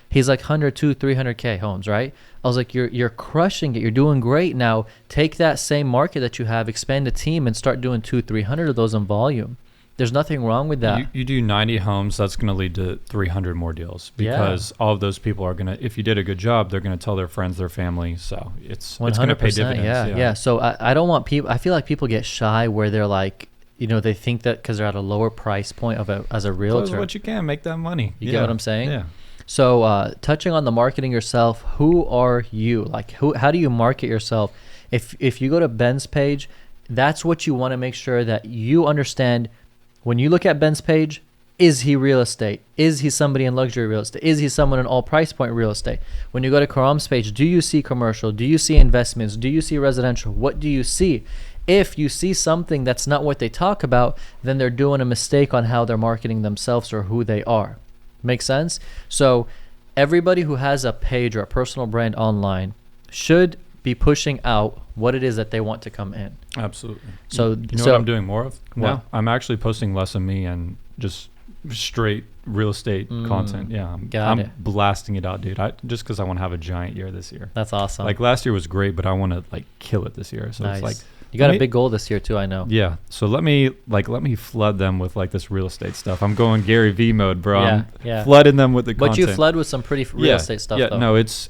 He's like 100, 200, 300K homes, right? I was like, you're crushing it. You're doing great. Now take that same market that you have, expand the team and start doing 200, 300 of those in volume. There's nothing wrong with that. You do 90 homes, that's going to lead to 300 more deals, because all of those people are going to, if you did a good job, they're going to tell their friends, their family. So it's going to pay dividends. Yeah. So I don't want people, I feel like people get shy where they're like, they think that because they're at a lower price point as a realtor. Close what you can, make that money. You get what I'm saying? Yeah. So touching on the marketing yourself, who are you? How do you market yourself? If you go to Ben's page, that's what you want to make sure that you understand. When you look at Ben's page, is he real estate? Is he somebody in luxury real estate? Is he someone in all price point real estate? When you go to Karam's page, do you see commercial? Do you see investments? Do you see residential? What do you see? If you see something that's not what they talk about, then they're doing a mistake on how they're marketing themselves or who they are. Make sense? So everybody who has a page or a personal brand online should be pushing out what it is that they want to come in. Absolutely. So you know what I'm doing more of? What? I'm actually posting less of me and just straight real estate content. Yeah, I'm blasting it out, dude. Just because I want to have a giant year this year. That's awesome. Last year was great, but I want to kill it this year. So nice. It's You got a big goal this year too, I know. Yeah. So let me flood them with like this real estate stuff. I'm going Gary V mode, bro. I'm flooding them with the content. But you flood with some pretty real estate stuff though. No, it's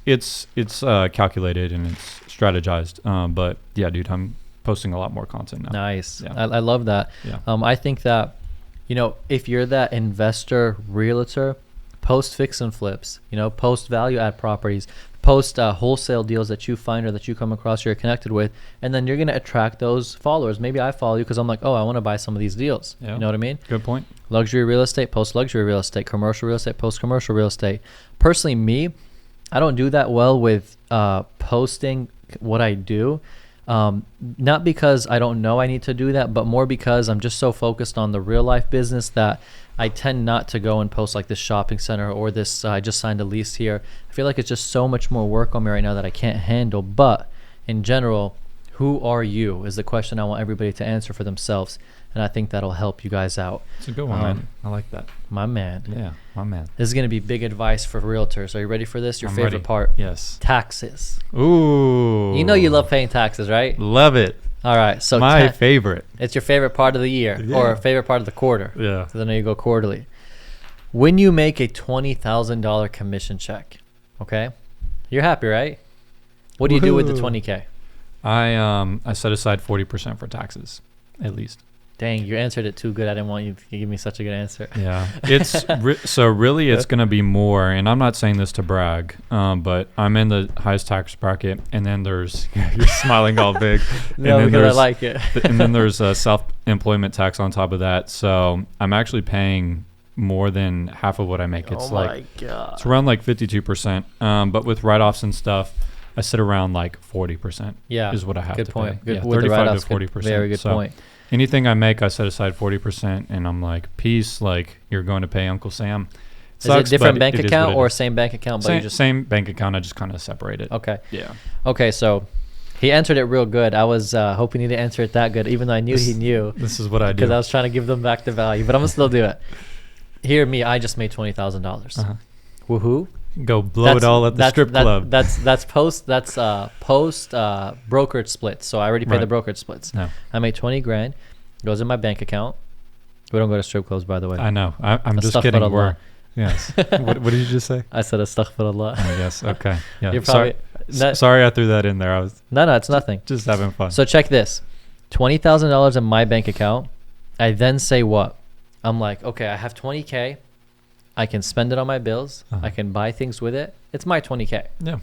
calculated and it's strategized. But yeah, dude, I'm posting a lot more content now. Nice. Yeah. I love that. Yeah. I think that, if you're that investor realtor, post fix and flips, post value add properties, post wholesale deals that you find or that you come across, you're connected with, and then you're going to attract those followers. Maybe I follow you because I'm like, oh, I want to buy some of these deals. Yeah. You know what I mean? Good point. Luxury real estate, post luxury real estate, commercial real estate, post commercial real estate. Personally, me, I don't do that well with posting what I do. Not because I don't know I need to do that, but more because I'm just so focused on the real life business that I tend not to go and post like this shopping center or this I just signed a lease here. I feel like it's just so much more work on me right now that I can't handle. But in general, who are you is the question I want everybody to answer for themselves, and I think that'll help you guys out. It's a good one, man. I like that. My man. Yeah, my man. This is going to be big advice for realtors. Are you ready for this? Your favorite ready. part? Yes. Taxes. Ooh. You know you love paying taxes, right? Love it. All right. So my favorite. It's your favorite part of the year or favorite part of the quarter. Yeah. Because I know you go quarterly. When you make a $20,000 commission check, okay? You're happy, right? What do you do with the $20K? I set aside 40% for taxes, at least. Dang, you answered it too good. I didn't want you to give me such a good answer. Yeah. It's so really it's going to be more, and I'm not saying this to brag, but I'm in the highest tax bracket, and then there's you're smiling all big. No, and then because I like it. And then there's a self-employment tax on top of that. So I'm actually paying more than half of what I make. It's it's around like 52%. But with write-offs and stuff, I sit around like 40%. Yeah. Is what I have good to point. pay. Good, Yeah, with 35 to 40%. Very good point. Anything I make, I set aside 40%, and I'm like, peace, like, you're going to pay Uncle Sam. Is it different bank account or same bank account? But same bank account. I just kind of separate it. Okay. Yeah. Okay, so he answered it real good. I was hoping he didn't answer it that good, even though I knew he knew. This is what I do. Because I was trying to give them back the value, but I'm going to still do it. Here, me, I just made $20,000. Uh-huh. Woohoo. Go blow it all at the strip club. That's post brokerage splits. So I already paid the brokerage splits. No. I made 20 grand. Goes in my bank account. We don't go to strip clubs, by the way. I know. I'm just kidding. Yes. What did you just say? I said astaghfirullah. Oh, yes. Okay. Yeah. You're probably sorry I threw that in there. I was No, it's nothing. Just having fun. So check this. $20,000 in my bank account. I then say what? I'm like, okay, I have 20K. I can spend it on my bills. I can buy things with it. It's my 20K. Yeah.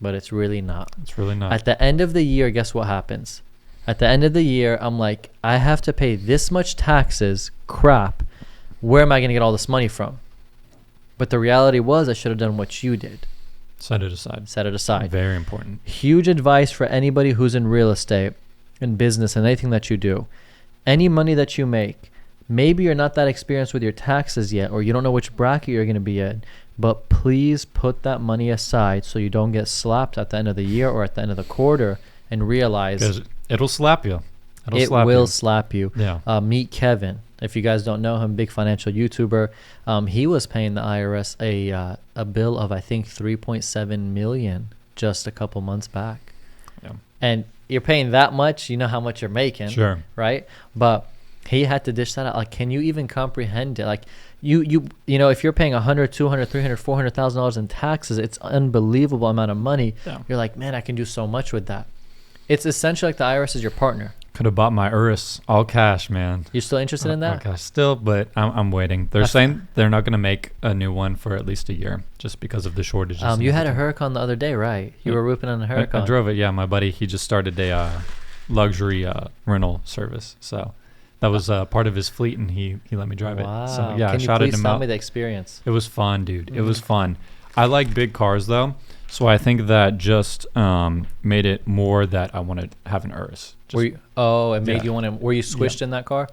But it's really not. It's really not. At the end of the year, guess what happens? At the end of the year, I'm like, I have to pay this much taxes. Crap. Where am I going to get all this money from? But the reality was I should have done what you did. Set it aside. Set it aside. Very important. Huge advice for anybody who's in real estate, in business, and anything that you do. Any money that you make, maybe you're not that experienced with your taxes yet, or you don't know which bracket you're going to be in, but please put that money aside so you don't get slapped at the end of the year or at the end of the quarter and realize... Because it'll slap you. It will slap you. Yeah. Meet Kevin. If you guys don't know him, big financial YouTuber. He was paying the IRS a bill of, I think, $3.7 million just a couple months back. Yeah. And you're paying that much, you know how much you're making. Sure. Right? But he had to dish that out. Like, can you even comprehend it? Like, you know, if you're paying $100, $200, $300, $400,000 in taxes, it's unbelievable amount of money. Yeah. You're like, man, I can do so much with that. It's essentially like the IRS is your partner. Could have bought my URIS all cash, man. You still interested in that? All cash still, but I'm waiting. They're saying they're not going to make a new one for at least a year just because of the shortages. You had a Huracan the other day, right? You were whooping on a Huracan. I drove it, yeah. My buddy, he just started a luxury rental service. So that was part of his fleet, and he let me drive it. So, yeah, Can you please tell me the experience? It was fun, dude. It was fun. I like big cars, though. So I think that just made it more that I want to have an URIS. Made you want to. Were you squished in that car?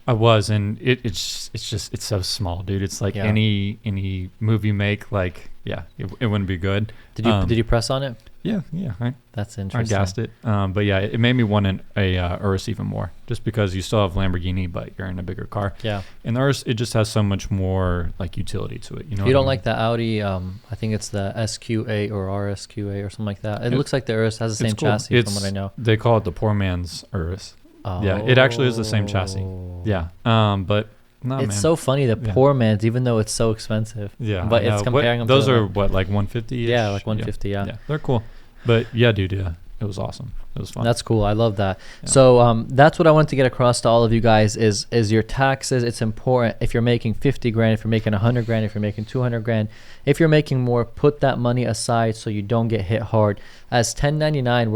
I was, and it's so small, dude. It's like any move you make, like it wouldn't be good. Did you press on it? Yeah. That's I interesting. gassed it. But yeah, it made me want a Urus even more, just because you still have Lamborghini, but you're in a bigger car. Yeah. And the Urus, it just has so much more like utility to it. You know, You what don't I mean? like the Audi, I think it's the SQ8 or RSQ8 or something like that. It looks like the Urus has the same It's cool. chassis from what I know. They call it the poor man's Urus. Yeah, it actually is the same chassis. Yeah. But no, It's man. so funny, the Yeah. poor man's, even though it's so expensive. Yeah, But I it's know. comparing them Those to are what, like 150? Yeah, like 150, yeah. Yeah, they're cool. But yeah, dude, yeah, it was awesome. It was fun. That's cool. I love that. Yeah. So that's what I wanted to get across to all of you guys is your taxes. It's important. If you're making 50 grand, if you're making 100 grand, if you're making 200 grand, if you're making more, put that money aside so you don't get hit hard. As 1099,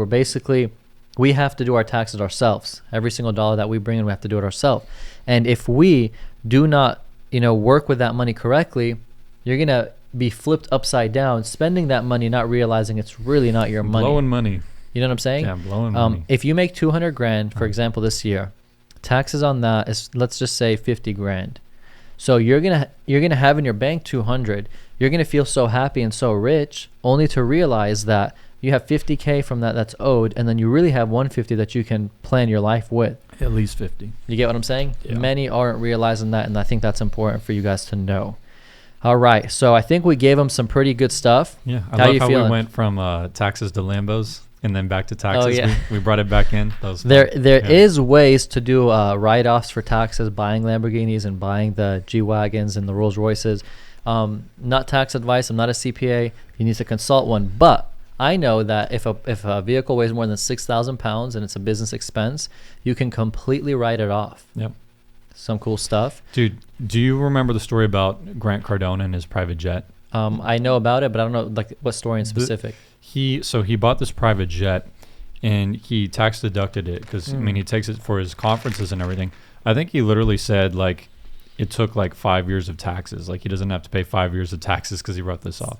we have to do our taxes ourselves. Every single dollar that we bring in, we have to do it ourselves. And if we do not, work with that money correctly, you're going to be flipped upside down, spending that money, not realizing it's really not your money. Blowing money. You know what I'm saying? Yeah, blowing money. If you make 200 grand, for example, this year, taxes on that is, let's just say 50 grand. So you're going to have in your bank 200. You're going to feel so happy and so rich, only to realize that you have 50K from that's owed, and then you really have 150 that you can plan your life with. At least 50. You get what I'm saying? Yeah. Many aren't realizing that, and I think that's important for you guys to know. All right, so I think we gave them some pretty good stuff. Yeah, I How love you how feeling? we went from taxes to Lambos and then back to taxes. Oh, yeah. We brought it back in. That was fun. There Yeah. is ways to do write-offs for taxes, buying Lamborghinis and buying the G-Wagons and the Rolls Royces. Not tax advice. I'm not a CPA. You need to consult one. But I know that if a vehicle weighs more than 6,000 pounds and it's a business expense, you can completely write it off. Yep. Some cool stuff. Dude, do you remember the story about Grant Cardone and his private jet? I know about it, but I don't know like what story in specific. He bought this private jet and he tax deducted it because he takes it for his conferences and everything. I think he literally said like it took like 5 years of taxes. Like he doesn't have to pay 5 years of taxes because he wrote this off.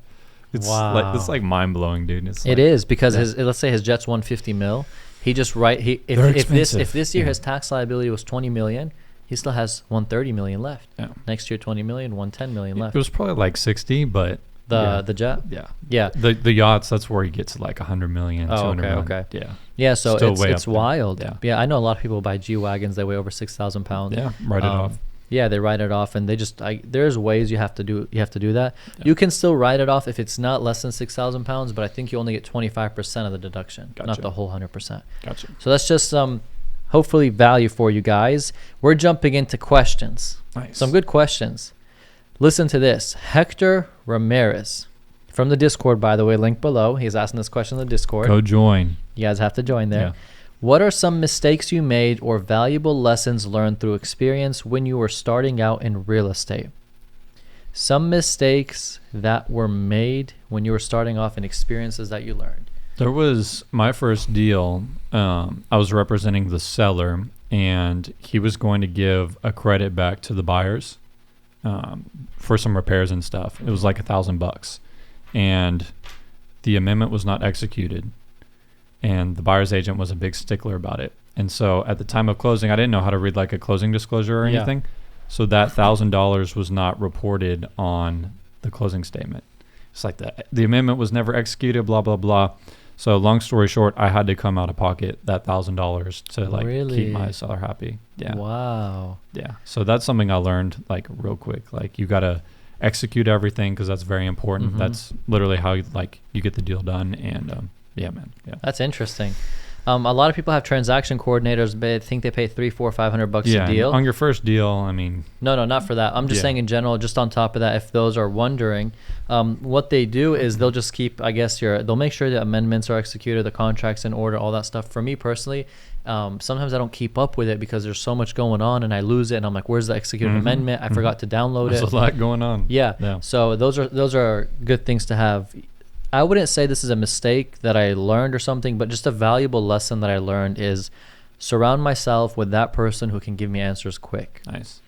It's like mind blowing, dude. It is because let's say his jet's 150 mil. He just if this year his tax liability was 20 million, he still has 130 million left. Yeah. Next year 20 million, 110 million left. It was probably like 60, but the jet. Yeah. The yachts, that's where he gets like 100 million, 200 million. Okay. Yeah. Yeah, so Still it's way up there. wild. Yeah. I know a lot of people buy G-Wagons. They weigh over 6,000 pounds. Yeah, write it off. Yeah, they write it off, and they just there's ways you have to do that. Yeah. You can still write it off if it's not less than 6,000 pounds, but I think you only get 25% of the deduction, Gotcha. not the whole 100%. Gotcha. So that's just hopefully value for you guys. We're jumping into questions. Nice. Some good questions. Listen to this. Hector Ramirez from the Discord, by the way, link below. He's asking this question in the Discord. Go join. You guys have to join there. Yeah. What are some mistakes you made or valuable lessons learned through experience when you were starting out in real estate? Some mistakes that were made when you were starting off and experiences that you learned. There was my first deal. I was representing the seller, and he was going to give a credit back to the buyers for some repairs and stuff. It was like $1,000, and the amendment was not executed. And the buyer's agent was a big stickler about it. And so at the time of closing, I didn't know how to read like a closing disclosure or anything. So that $1,000 was not reported on the closing statement. It's like the amendment was never executed, blah, blah, blah. So long story short, I had to come out of pocket that $1,000 to like keep my seller happy. Yeah. Wow. Yeah. So that's something I learned like real quick. Like you got to execute everything because that's very important. Mm-hmm. That's literally how you get the deal done. And yeah, man. Yeah. That's interesting. A lot of people have transaction coordinators, but I think they pay $300, $400, $500 a deal. On your first deal, I mean. No, not for that. I'm just saying in general, just on top of that, if those are wondering, what they do is they'll just keep, I guess, they'll make sure the amendments are executed, the contracts in order, all that stuff. For me personally, sometimes I don't keep up with it because there's so much going on and I lose it. And I'm like, where's the executed amendment? I forgot to download it. There's a lot going on. Yeah. So those are good things to have. I wouldn't say this is a mistake that I learned or something, but just a valuable lesson that I learned is surround myself with that person who can give me answers quick. Nice.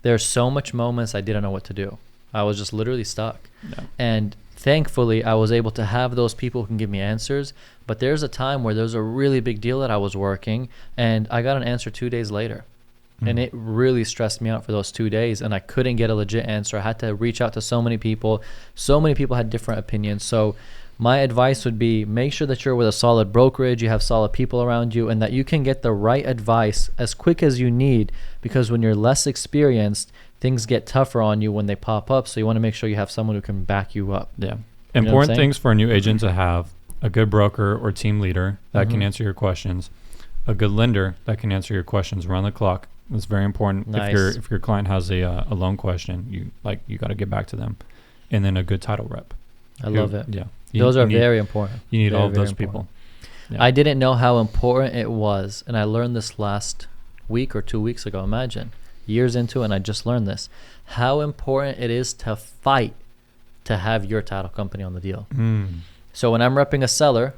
There's so much moments I didn't know what to do. I was just literally stuck. Yeah. And thankfully, I was able to have those people who can give me answers. But there's a time where there's a really big deal that I was working, and I got an answer 2 days later. And it really stressed me out for those 2 days, and I couldn't get a legit answer. I had to reach out to so many people. So many people had different opinions. So My advice would be make sure that you're with a solid brokerage, you have solid people around you, and that you can get the right advice as quick as you need, because when you're less experienced, things get tougher on you when they pop up. So you want to make sure you have someone who can back you up. Yeah. You know Important things for a new agent to have: a good broker or team leader that can Mhm. answer your questions, a good lender that can answer your questions around the clock. It's very important. Nice. If your client has a loan question, you got to get back to them, and then a good title rep. I love it. Yeah. Those are very important. You need Very, all of very those important. people. Yeah. I didn't know how important it was, and I learned this last week or 2 weeks ago. Imagine, years into it, and I just learned this. How important it is to fight to have your title company on the deal. So when I'm repping a seller,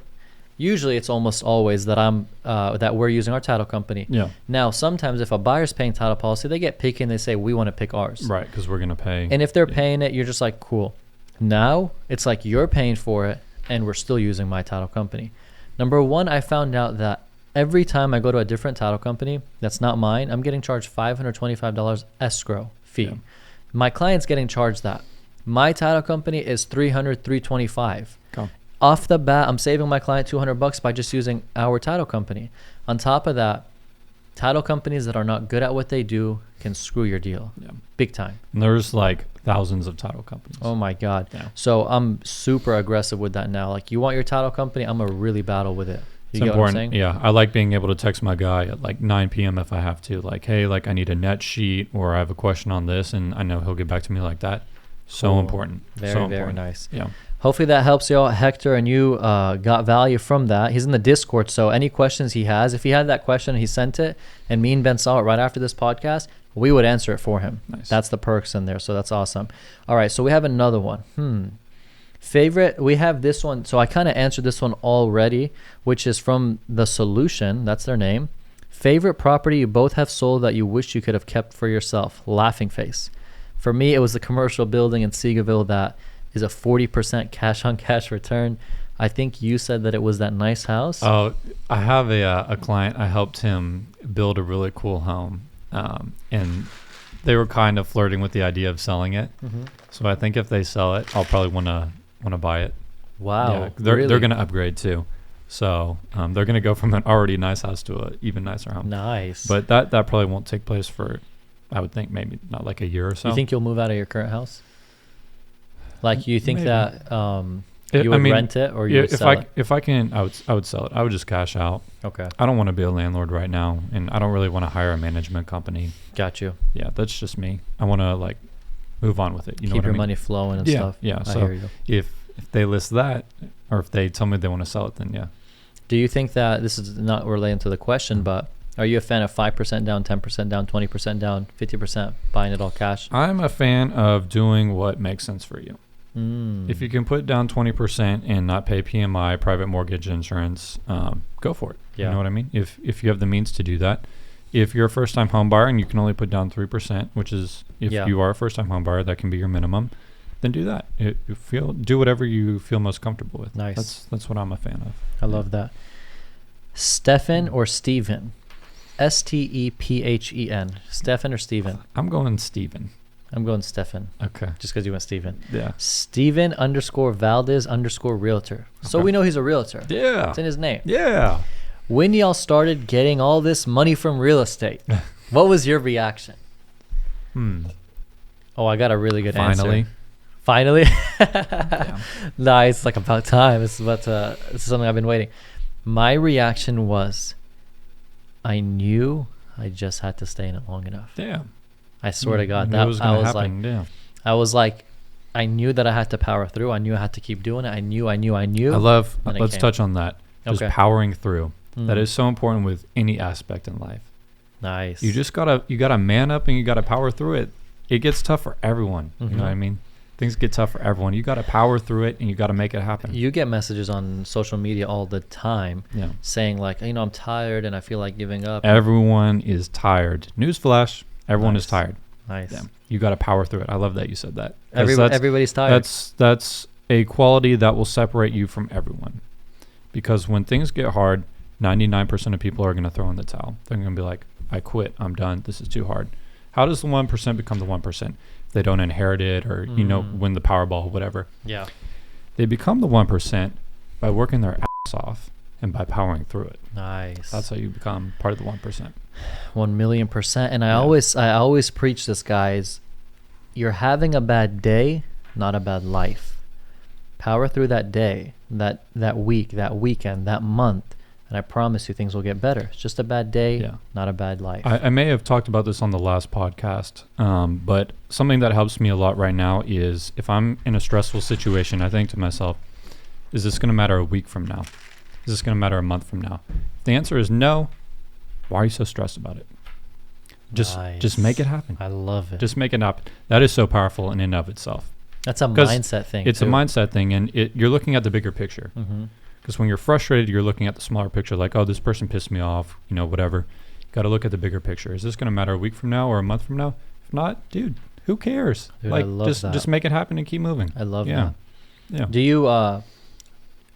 usually it's almost always that that we're using our title company. Yeah. Now, sometimes if a buyer's paying title policy, they get picky and they say, we want to pick ours. Right, because we're going to pay. And if they're paying it, you're just like, cool. Now it's like you're paying for it and we're still using my title company. Number one, I found out that every time I go to a different title company that's not mine, I'm getting charged $525 escrow fee. Yeah. My client's getting charged that. My title company is $300, $325. Go. Off the bat, I'm saving my client $200 by just using our title company. On top of that, title companies that are not good at what they do can screw your deal. Yeah. Big time. And there's like thousands of title companies. Oh my God. Yeah. So I'm super aggressive with that now. Like, you want your title company, I'm going to really battle with it. You It's get important. what I'm saying? Yeah. I like being able to text my guy at like 9 p.m. if I have to. Like, hey, like I need a net sheet or I have a question on this, and I know he'll get back to me like that. So Cool. important. Very, so very important. nice. Yeah. Hopefully that helps you out, Hector, and you got value from that. He's in the Discord, so any questions he has, if he had that question and he sent it, and me and Ben saw it right after this podcast, we would answer it for him. Nice. That's the perks in there, so that's awesome. All right, so we have another one. Favorite, we have this one. So I kind of answered this one already, which is from The Solution. That's their name. Favorite property you both have sold that you wish you could have kept for yourself? Laughing face. For me, it was the commercial building in Seagoville that is a 40% cash on cash return. I think you said that it was that nice house. Oh, I have a client. I helped him build a really cool home, and they were kind of flirting with the idea of selling it. Mm-hmm. So I think if they sell it, I'll probably want to buy it. Wow. Yeah, they're really? going to upgrade too. So they're going to go from an already nice house to an even nicer home. Nice. But that probably won't take place for, I would think, maybe not like a year or so. You think you'll move out of your current house? Like, you think Maybe. that you would rent it, or you would sell it? If I can, I would sell it. I would just cash out. Okay. I don't want to be a landlord right now, and I don't really want to hire a management company. Got you. Yeah, that's just me. I want to like move on with it. You know Keep what I your mean? money flowing and Yeah, stuff. yeah. I So hear you. if they list that, or if they tell me they want to sell it, then yeah. Do you think that, this is not related to the question, but are you a fan of 5% down, 10% down, 20% down, 50% buying it all cash? I'm a fan of doing what makes sense for you. If you can put down 20% and not pay PMI, private mortgage insurance, go for it. Yeah. You know what I mean? If you have the means to do that. If you're a first-time home buyer and you can only put down 3%, which is, if Yeah. you are a first-time home buyer, that can be your minimum, then do that. Do whatever you feel most comfortable with. Nice. That's what I'm a fan of. I love that. Stefan or Steven? Stephen. Stefan or Steven? I'm going Steven. I'm going Stefan, Okay. just because you went Steven. Yeah. Steven _Valdez _realtor. So Okay. we know he's a realtor. Yeah. It's in his name. Yeah. When y'all started getting all this money from real estate, what was your reaction? Oh, I got a really good answer. Finally? Yeah. Nice. Like, about time. This is something I've been waiting. My reaction was, I knew I just had to stay in it long enough. Yeah. I swear to God, Knew that it was I gonna was happen. like, I was like, I knew that I had to power through. I knew I had to keep doing it. I knew. I love. And it Let's came. touch on that. Just Okay. powering through. That Mm. is so important with any aspect in life. Nice. You just gotta man up and you gotta power through it. It gets tough for everyone. You know what I Mhm. mean? Things get tough for everyone. You gotta power through it and you gotta make it happen. You get messages on social media all the time Yeah. saying like, I'm tired and I feel like giving up. Everyone is tired. Newsflash: everyone is Nice. tired. Nice. Yeah. You gotta power through it. I love that you said that. 'Cause Everybody's tired. That's a quality that will separate you from everyone. Because when things get hard, 99% of people are going to throw in the towel. They're going to be like, I quit. I'm done. This is too hard. How does the 1% become the 1%? If they don't inherit it or, win the Powerball, whatever. Yeah. They become the 1% by working their ass off and by powering through it. Nice. That's how you become part of the 1%. 1,000,000%. And I always preach this, guys. You're having a bad day, not a bad life. Power through that day, that week, that weekend, that month, and I promise you things will get better. It's just a bad day, not a bad life. I may have talked about this on the last podcast, but something that helps me a lot right now is if I'm in a stressful situation, I think to myself, is this going to matter a week from now? Is this going to matter a month from now? If the answer is no, why are you so stressed about it? Just make it happen. I love it. Just make it happen. That is so powerful in and of itself. That's a mindset thing. It's a mindset thing, and you're looking at the bigger picture. Because when you're frustrated, you're looking at the smaller picture, like, oh, this person pissed me off, whatever. You got to look at the bigger picture. Is this going to matter a week from now or a month from now? If not, dude, who cares? Dude, I love that. Just make it happen and keep moving. I love that. Yeah. Do you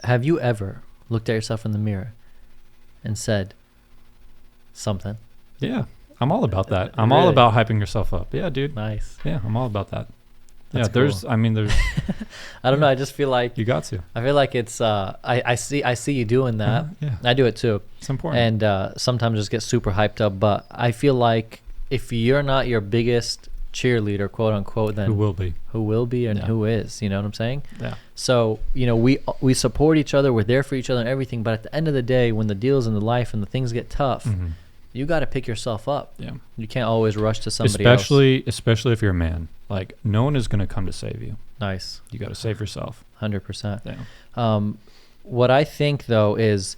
have you ever looked at yourself in the mirror and said something? Yeah, I'm all about that. I'm all about hyping yourself up. Yeah, dude. Nice. Yeah, I'm all about that. That's cool. There's I don't know. I just feel like you got to. I feel like it's I see you doing that. Yeah. I do it too. It's important. And sometimes just get super hyped up. But I feel like if you're not your biggest cheerleader, quote unquote, then who will be? Who will be and who is? You know what I'm saying? Yeah. So we support each other. We're there for each other and everything. But at the end of the day, when the deals in the life and the things get tough, you got to pick yourself up. Yeah. You can't always rush to somebody else. Especially if you're a man. Like, no one is going to come to save you. Nice. You got to save yourself. 100%. Yeah. What I think, though, is,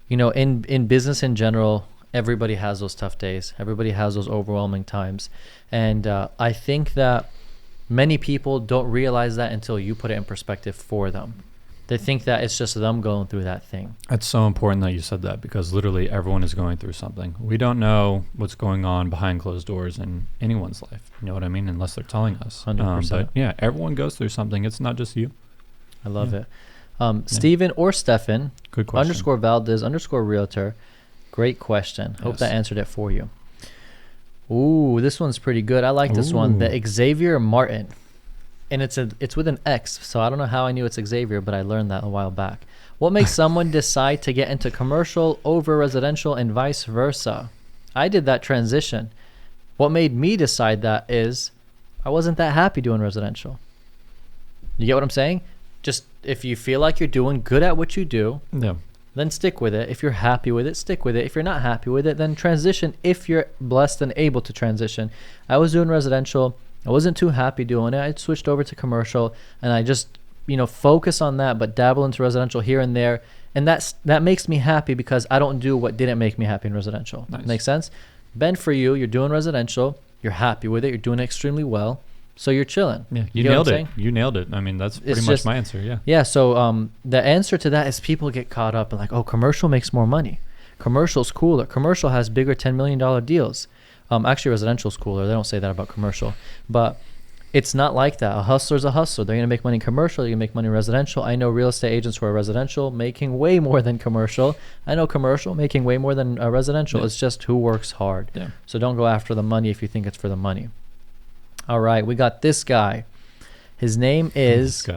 in business in general, everybody has those tough days. Everybody has those overwhelming times. And I think that many people don't realize that until you put it in perspective for them. They think that it's just them going through that thing. It's so important that you said that, because literally everyone is going through something. We don't know what's going on behind closed doors in anyone's life. You know what I mean? Unless they're telling us. 100%. But yeah, everyone goes through something. It's not just you. I love it. Steven or Stefan, good question. _Valdez_Realtor. Great question. Hope that answered it for you. Ooh, this one's pretty good. I like this one. The Xavier Martin. And it's with an X, so I don't know how I knew it's Xavier, but I learned that a while back. What makes someone decide to get into commercial over residential and vice versa? I did that transition. What made me decide that is I wasn't that happy doing residential. You get what I'm saying? Just if you feel like you're doing good at what you do, then stick with it. If you're happy with it, stick with it. If you're not happy with it, then transition if you're blessed and able to transition. I was doing residential. I wasn't too happy doing it. I switched over to commercial, and I just, focus on that, but dabble into residential here and there. And that makes me happy because I don't do what didn't make me happy in residential. Nice. Makes sense? Ben, for you, you're doing residential. You're happy with it. You're doing it extremely well. So you're chilling. Yeah, you nailed it. You nailed it. I mean, that's pretty much my answer. Yeah. Yeah. So the answer to that is people get caught up and like, oh, commercial makes more money. Commercial's cooler. Commercial has bigger $10 million deals. Actually, residential's cooler. They don't say that about commercial, but it's not like that. A hustler's a hustler. They're going to make money in commercial. They're going to make money in residential. I know real estate agents who are residential making way more than commercial. I know commercial making way more than residential. Yeah. It's just who works hard. Yeah. So don't go after the money if you think it's for the money. All right. We got this guy. His name is,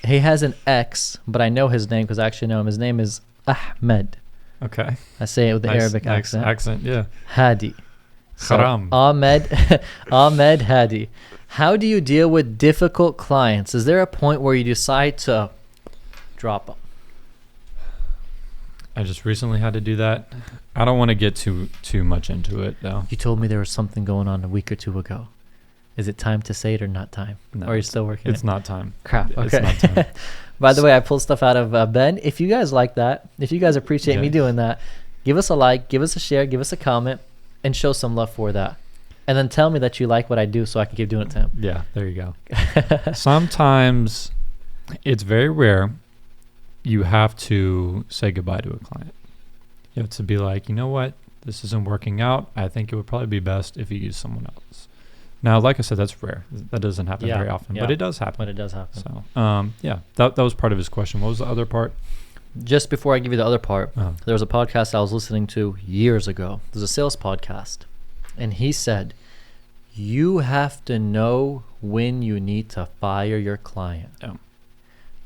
he has an X, but I know his name because I actually know him. His name is Ahmed. Okay. I say it with the Arabic accent. Yeah. Hadi. Karam. Ahmed Hadi. How do you deal with difficult clients? Is there a point where you decide to drop them? I just recently had to do that. I don't want to get too much into it, though. You told me there was something going on a week or two ago. Is it time to say it or not time? No, or are you still working? It's not time. Crap. Okay. It's not time. By the way, I pulled stuff out of Ben. If you guys like that, if you guys appreciate me doing that, give us a like, give us a share, give us a comment, and show some love for that. And then tell me that you like what I do so I can keep doing it to him. Yeah, there you go. Sometimes it's very rare you have to say goodbye to a client. You have to be like, you know what? This isn't working out. I think it would probably be best if you use someone else. Now, like I said, that's rare. That doesn't happen very often, but it does happen. But it does happen. So, that was part of his question. What was the other part? Just before I give you the other part, there was a podcast I was listening to years ago. It was a sales podcast. And he said, you have to know when you need to fire your client.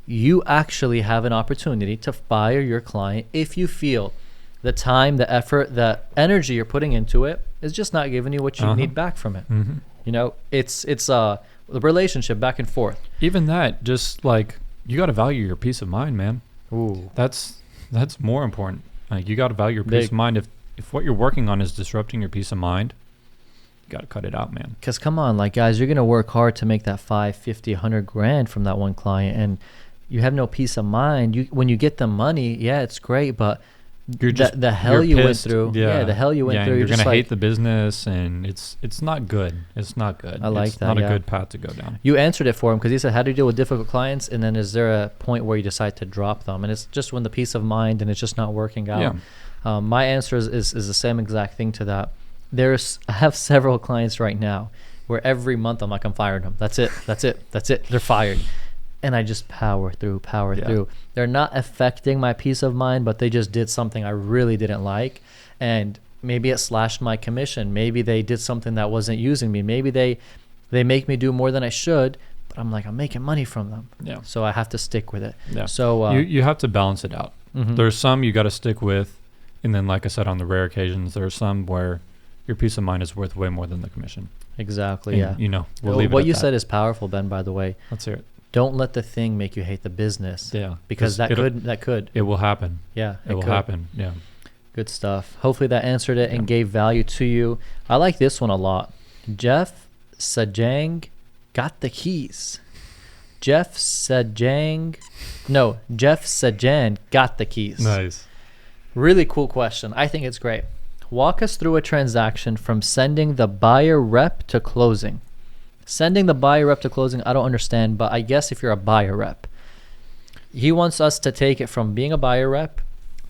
you actually have an opportunity to fire your client if you feel the time, the effort, the energy you're putting into it is just not giving you what you need back from it. Mm-hmm. You know, it's the relationship back and forth. Even that, just like, you got to value your peace of mind, man. Ooh, That's more important. Like, you got to value your peace of mind. If what you're working on is disrupting your peace of mind, you got to cut it out, man. because come on, like, guys, you're gonna work hard to make that 5, 50, 100 grand from that one client, and you have no peace of mind. When you get the money, yeah, it's great, but You're just the hell you went through. Yeah, the hell you went through. You're just gonna like, hate the business, and it's not good. It's not good. I like it's that, Not yeah. a good path to go down. You answered it for him because he said, how do you deal with difficult clients? And then is there a point where you decide to drop them? And it's just when the peace of mind and it's just not working out. Yeah. My answer is the same exact thing to that. I have several clients right now where every month I'm like, I'm firing them. That's it. They're fired. And I just power through. They're not affecting my peace of mind, but they just did something I really didn't like. And maybe it slashed my commission. Maybe they did something that wasn't using me. Maybe they make me do more than I should, but I'm like, I'm making money from them. Yeah. So I have to stick with it. Yeah. So you have to balance it out. mhm. There's some you got to stick with, and then, like I said, on the rare occasions, there are some where your peace of mind is worth way more than the commission. Exactly. And, Yeah. We'll leave it What at you that. said is powerful, Ben, by the way. Let's hear it. Don't let the thing make you hate the business. Yeah. Because that could. It will happen. Yeah. It will could. happen. Yeah. Good stuff. Hopefully that answered it and Yeah. gave value to you. I like this one a lot. Jeff Sajang got the keys. Jeff Sajan got the keys. Nice. Really cool question. I think it's great. Walk us through a transaction from sending the buyer rep to closing. Sending the buyer rep to closing, I don't understand, but I guess if you're a buyer rep, he wants us to take it from being a buyer rep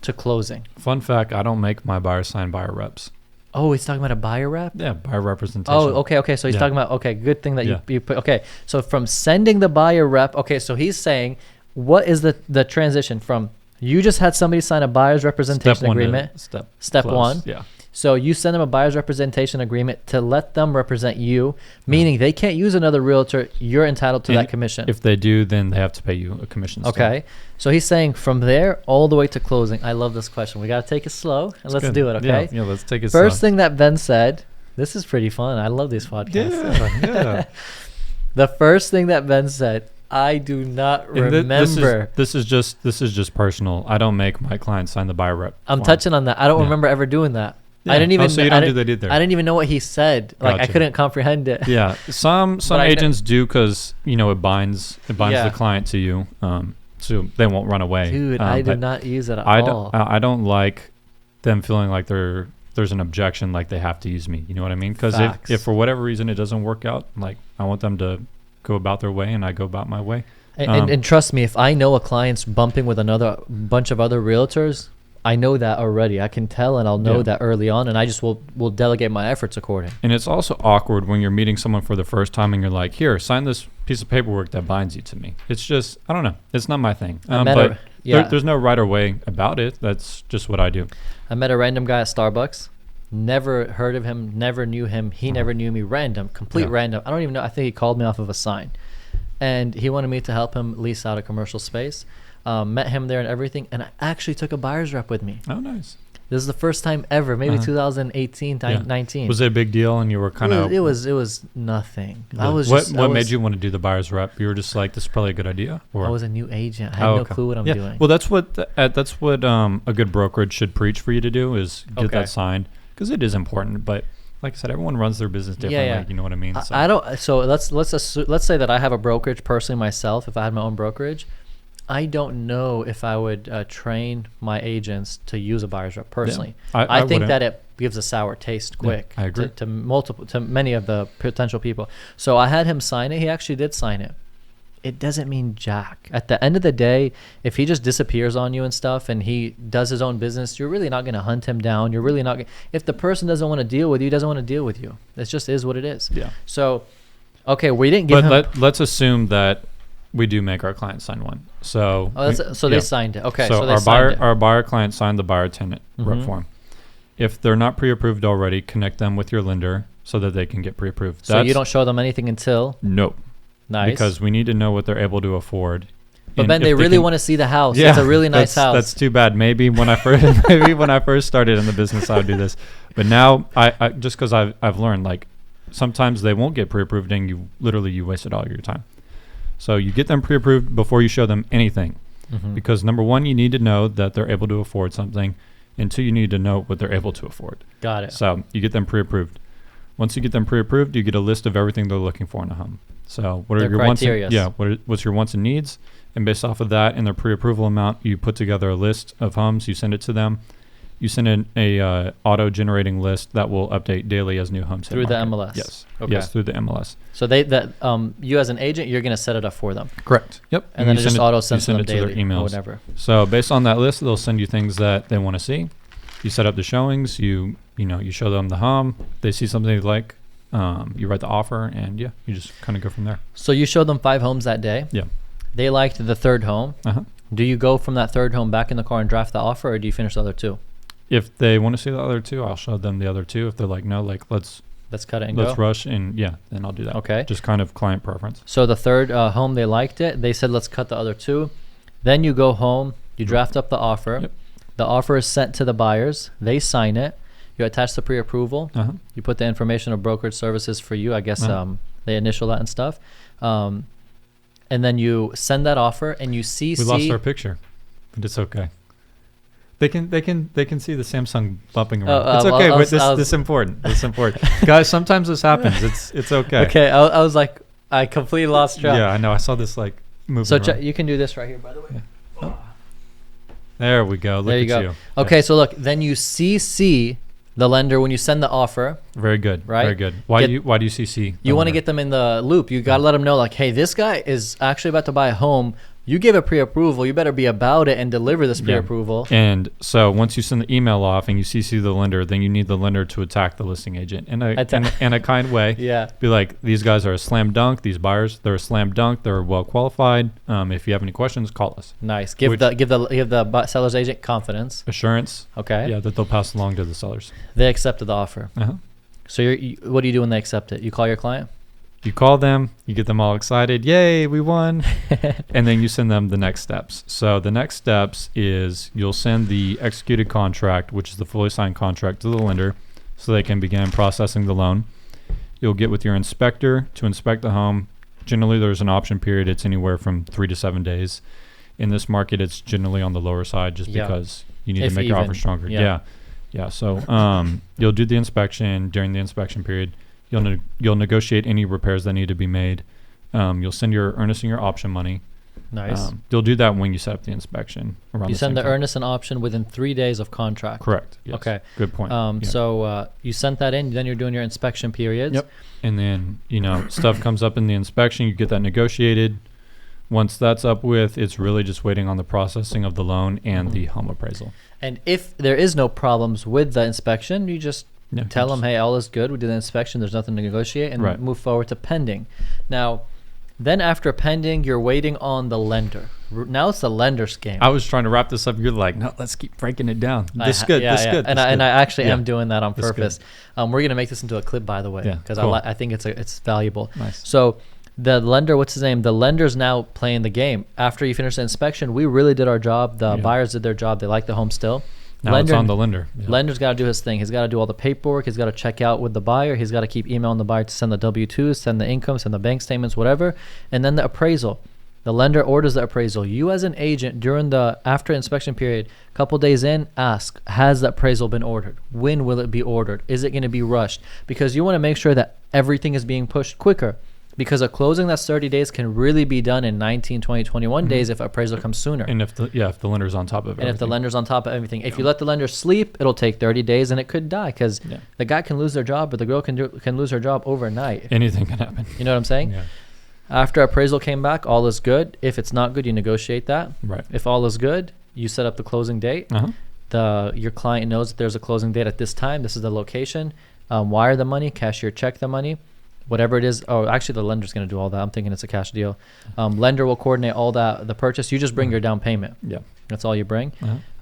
to closing. Fun fact: I don't make my buyers sign buyer reps. Oh, he's talking about a buyer rep? Yeah, buyer representation. Oh, okay. So he's Yeah. talking about, okay, good thing that Yeah. you put, okay. So from sending the buyer rep, okay, so he's saying, what is the transition from, you just had somebody sign a buyer's representation agreement. Step close. one. Yeah. So you send them a buyer's representation agreement to let them represent you, meaning they can't use another realtor. You're entitled to And that commission. If they do, then they have to pay you a commission. still. Okay. So he's saying from there all the way to closing. I love this question. We got to take it slow and let's Good. do it. Okay. Yeah, let's take it First slow. thing that Ben said, this is pretty fun. I love these podcasts. Yeah. The first thing that Ben said, I do not And remember. This is just personal. I don't make my clients sign the buyer rep. I'm form. touching on that. I don't Yeah. remember ever doing that. Yeah. I didn't even. So you don't do that either. I didn't even know what he said. Like I Gotcha. couldn't comprehend it. Yeah, some But I agents do because it binds Yeah. the client to you, so they won't run away. Dude, I did but not use it at I all. I don't like them feeling like there's an objection, like they have to use me. You know what I mean? Because Facts. if for whatever reason it doesn't work out, like I want them to go about their way, and I go about my way. And trust me, if I know a client's bumping with another bunch of other realtors, I know that already. I can tell, and I'll know Yeah. that early on, and I just will delegate my efforts according. And it's also awkward when you're meeting someone for the first time and you're like, here, sign this piece of paperwork that binds you to me. It's just, I don't know. It's not my thing. But there's no right or way about it. That's just what I do. I met a random guy at Starbucks. Never heard of him. Never knew him. He never knew me. Random. Complete Yeah. random. I don't even know. I think he called me off of a sign. And he wanted me to help him lease out a commercial space. Met him there and everything. And I actually took a buyer's rep with me. Oh, nice. This is the first time ever. Maybe Uh-huh. 2018, Yeah. 19. Was it a big deal and you were kind of... It was nothing. What made you want to do the buyer's rep? You were just like, this is probably a good idea? Or? I was a new agent. I had no okay. clue what I'm Yeah. doing. Well, that's what a good brokerage should preach for you to do, is get Okay. that signed, because it is important. But like I said, everyone runs their business differently. Yeah. You know what I mean? I don't. So let's say that I have a brokerage personally myself. If I had my own brokerage, I don't know if I would train my agents to use a buyer's rep personally. I think wouldn't. that it gives a sour taste quick. I agree. to many of the potential people. So I had him sign it. He actually did sign it. It doesn't mean jack. At the end of the day, if he just disappears on you and stuff and he does his own business, you're really not going to hunt him down. You're really not. If the person doesn't want to deal with you, doesn't want to deal with you. It just is what it is. Yeah. So, okay, we didn't give him. But let's assume that we do make our client sign one. So They signed it. Okay, So so they our signed it. our buyer client signed the buyer tenant rep Mhm. form. If they're not pre-approved already, connect them with your lender so that they can get pre-approved. So you don't show them anything until. No. Nice. Because we need to know what they're able to afford. But Ben, they really want to see the house. Yeah, it's a really nice house. That's too bad. Maybe when I first started in the business, I would do this. But now I just because I've learned, like, sometimes they won't get pre-approved and you wasted all your time. So you get them pre-approved before you show them anything. Because number one, you need to know that they're able to afford something. And two, you need to know what they're able to afford. Got it. So you get them pre-approved. Once you get them pre-approved, you get a list of everything they're looking for in a home. So what are your wants? What's your wants and needs? And based off of that and their pre-approval amount, you put together a list of homes. You send it to them. You send in a auto-generating list that will update daily as new homes through the MLS. Yes. Okay. Yes, through the MLS. So you as an agent, you're going to set it up for them. Correct. Yep. And then it just auto sends them it daily to their emails or whatever. So based on that list, they'll send you things that they want to see. You set up the showings. You show them the home. They see something they like. You write the offer, and you just kind of go from there. So you showed them 5 homes that day. Yeah. They liked the third home. Do you go from that third home back in the car and draft the offer, or do you finish the other 2? If they want to see the other 2, I'll show them the other 2. If they're like, no, like let's cut it and let's go. rush, and then I'll do that. Okay. Just kind of client preference. So the third home, they liked it. They said, let's cut the other 2. Then you go home, you draft up the offer. Yep. The offer is sent to the buyers. They sign it. You attach the pre-approval. You put the information of brokerage services for you. I guess they initial that and stuff. And then you send that offer, and you CC. We lost our picture, but it's okay. They can see the Samsung bumping around. It's okay. This important. This important. Guys, sometimes this happens. It's okay. Okay. I was like, I completely lost track. Yeah, I know. I saw this like moving. So around. you can do this right here, by the way. Yeah. There we go. Look there you at go. you. Okay, so look, then you CC the lender when you send the offer. Very good. Right? Very good. Why do you CC? You want to get them in the loop. You got to let them know, like, hey, this guy is actually about to buy a home. You gave a pre-approval. You better be about it and deliver this pre-approval. And so once you send the email off and you CC the lender, then you need the lender to attack the listing agent in a kind way. Yeah. Be like, these guys are a slam dunk. These buyers, they're a slam dunk. They're well qualified. If you have any questions, call us. Nice. Give the seller's agent confidence. Assurance. Okay. Yeah, that they'll pass along to the sellers. They accepted the offer. So what do you do when they accept it? You call your client? You call them, you get them all excited. Yay, we won. And then you send them the next steps. So the next steps is you'll send the executed contract, which is the fully signed contract, to the lender so they can begin processing the loan. You'll get with your inspector to inspect the home. Generally, there's an option period. It's anywhere from 3 to 7 days. In this market, it's generally on the lower side just because you need to make your offer stronger. Yeah. So you'll do the inspection. During the inspection period, You'll negotiate any repairs that need to be made. You'll send your earnest and your option money. Nice. You'll do that when you set up the inspection. You send the earnest and option within 3 days of contract. Correct. Yes. Okay. Good point. So you sent that in. Then you're doing your inspection periods. Yep. And then stuff comes up in the inspection. You get that negotiated. Once that's up with, it's really just waiting on the processing of the loan and the home appraisal. And if there is no problems with the inspection, you just tell them, hey, all is good. We did the inspection. There's nothing to negotiate, and move forward to pending. Now, then after pending, you're waiting on the lender. Now it's the lender's game. I was trying to wrap this up. You're like, no, let's keep breaking it down. This is good. And I actually am doing that on purpose. We're gonna make this into a clip, by the way, because I think it's valuable. Nice. So the lender, what's his name? The lender's now playing the game. After you finish the inspection, we really did our job. The buyers did their job. They like the home still. Now it's on the lender. Lender's got to do his thing. He's got to do all the paperwork. He's got to check out with the buyer. He's got to keep emailing the buyer to send the W-2s, send the income, send the bank statements, whatever. And then the appraisal. The lender orders the appraisal. You as an agent during the after inspection period, a couple days in, ask, has the appraisal been ordered? When will it be ordered? Is it going to be rushed? Because you want to make sure that everything is being pushed quicker. Because a closing that's 30 days can really be done in 19, 20, 21 days if appraisal comes sooner. And if the lender's on top of it. And if the lender's on top of everything. If you let the lender sleep, it'll take 30 days and it could die because the guy can lose their job, but the girl can lose her job overnight. Anything can happen. You know what I'm saying? Yeah. After appraisal came back, all is good. If it's not good, you negotiate that. Right. If all is good, you set up the closing date. Your client knows that there's a closing date at this time. This is the location. Wire the money, cashier check the money. Whatever it is. Oh, actually, the lender's going to do all that. I'm thinking it's a cash deal. Lender will coordinate all that, the purchase. You just bring your down payment. Yeah. That's all you bring.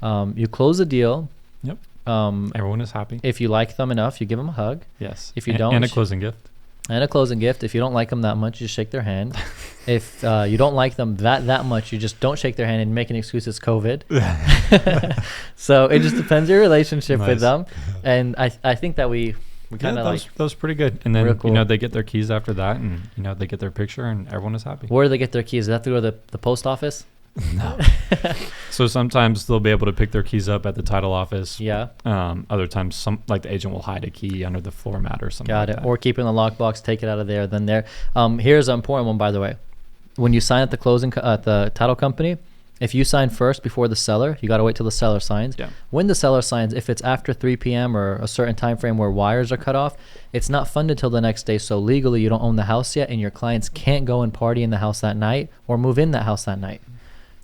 You close the deal. Yep. Everyone is happy. If you like them enough, you give them a hug. Yes. If you don't. And a closing gift. And a closing gift. If you don't like them that much, you just shake their hand. If you don't like them that much, you just don't shake their hand and make an excuse it's COVID. So it just depends your relationship with them. And I think that we kind of that was pretty good. And then cool. they get their keys after that, and they get their picture, and everyone is happy. Where do they get their keys? Do they have to go to the post office? No. So sometimes they'll be able to pick their keys up at the title office. Yeah. Other times, the agent will hide a key under the floor mat or something. Got it. Or keep it in the lockbox, take it out of there. Then there. Here's an important one, by the way. When you sign at the the title company, if you sign first before the seller, you got to wait till the seller signs. Yeah. When the seller signs, if it's after 3 p.m. or a certain time frame where wires are cut off, it's not funded till the next day. So legally, you don't own the house yet, and your clients can't go and party in the house that night or move in that house that night.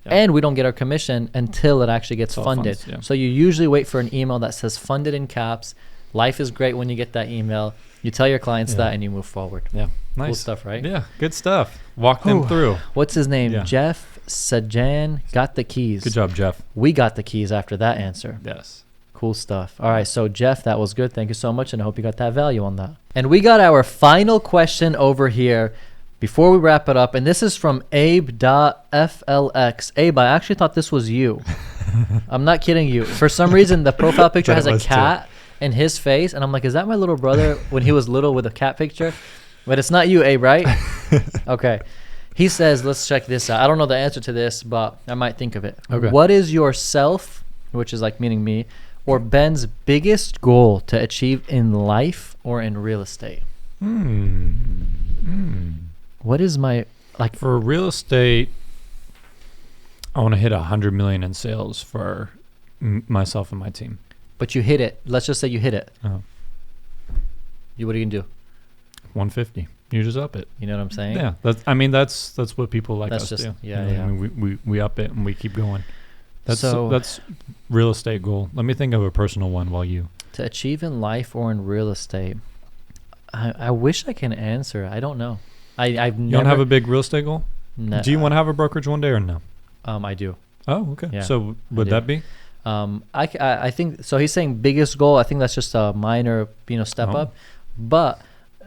Yeah. And we don't get our commission until it actually gets funded. Funds, yeah. So you usually wait for an email that says funded in caps. Life is great when you get that email. You tell your clients that and you move forward. Yeah. Nice. Cool stuff, right? Yeah. Good stuff. Walk them through. What's his name? Yeah. Jeff Sajan got the keys. Good job, Jeff. We got the keys after that answer. Yes. Cool stuff. All right. So, Jeff, that was good. Thank you so much. And I hope you got that value on that. And we got our final question over here before we wrap it up. And this is from Abe.FLX. Abe, I actually thought this was you. I'm not kidding you. For some reason, the profile picture has a cat in his face. And I'm like, is that my little brother when he was little with a cat picture? But it's not you, Abe, right? Okay. He says, let's check this out. I don't know the answer to this, but I might think of it. Okay. What is yourself, which is like meaning me, or Ben's biggest goal to achieve in life or in real estate? What is my, like, for real estate, I want to hit 100 million in sales for myself and my team. But you hit it. Let's just say you hit it. Uh-huh. What are you gonna do? 150. You just up it. You know what I'm saying? Yeah. That's what people like us do. Yeah, I mean, we up it and we keep going. That's real estate goal. Let me think of a personal one while you. To achieve in life or in real estate, I wish I can answer. I don't know. I've never. You don't have a big real estate goal? No. Do you want to have a brokerage one day or no? I do. Oh, okay. Yeah, so would that be? I think so. He's saying biggest goal. I think that's just a minor, step up. But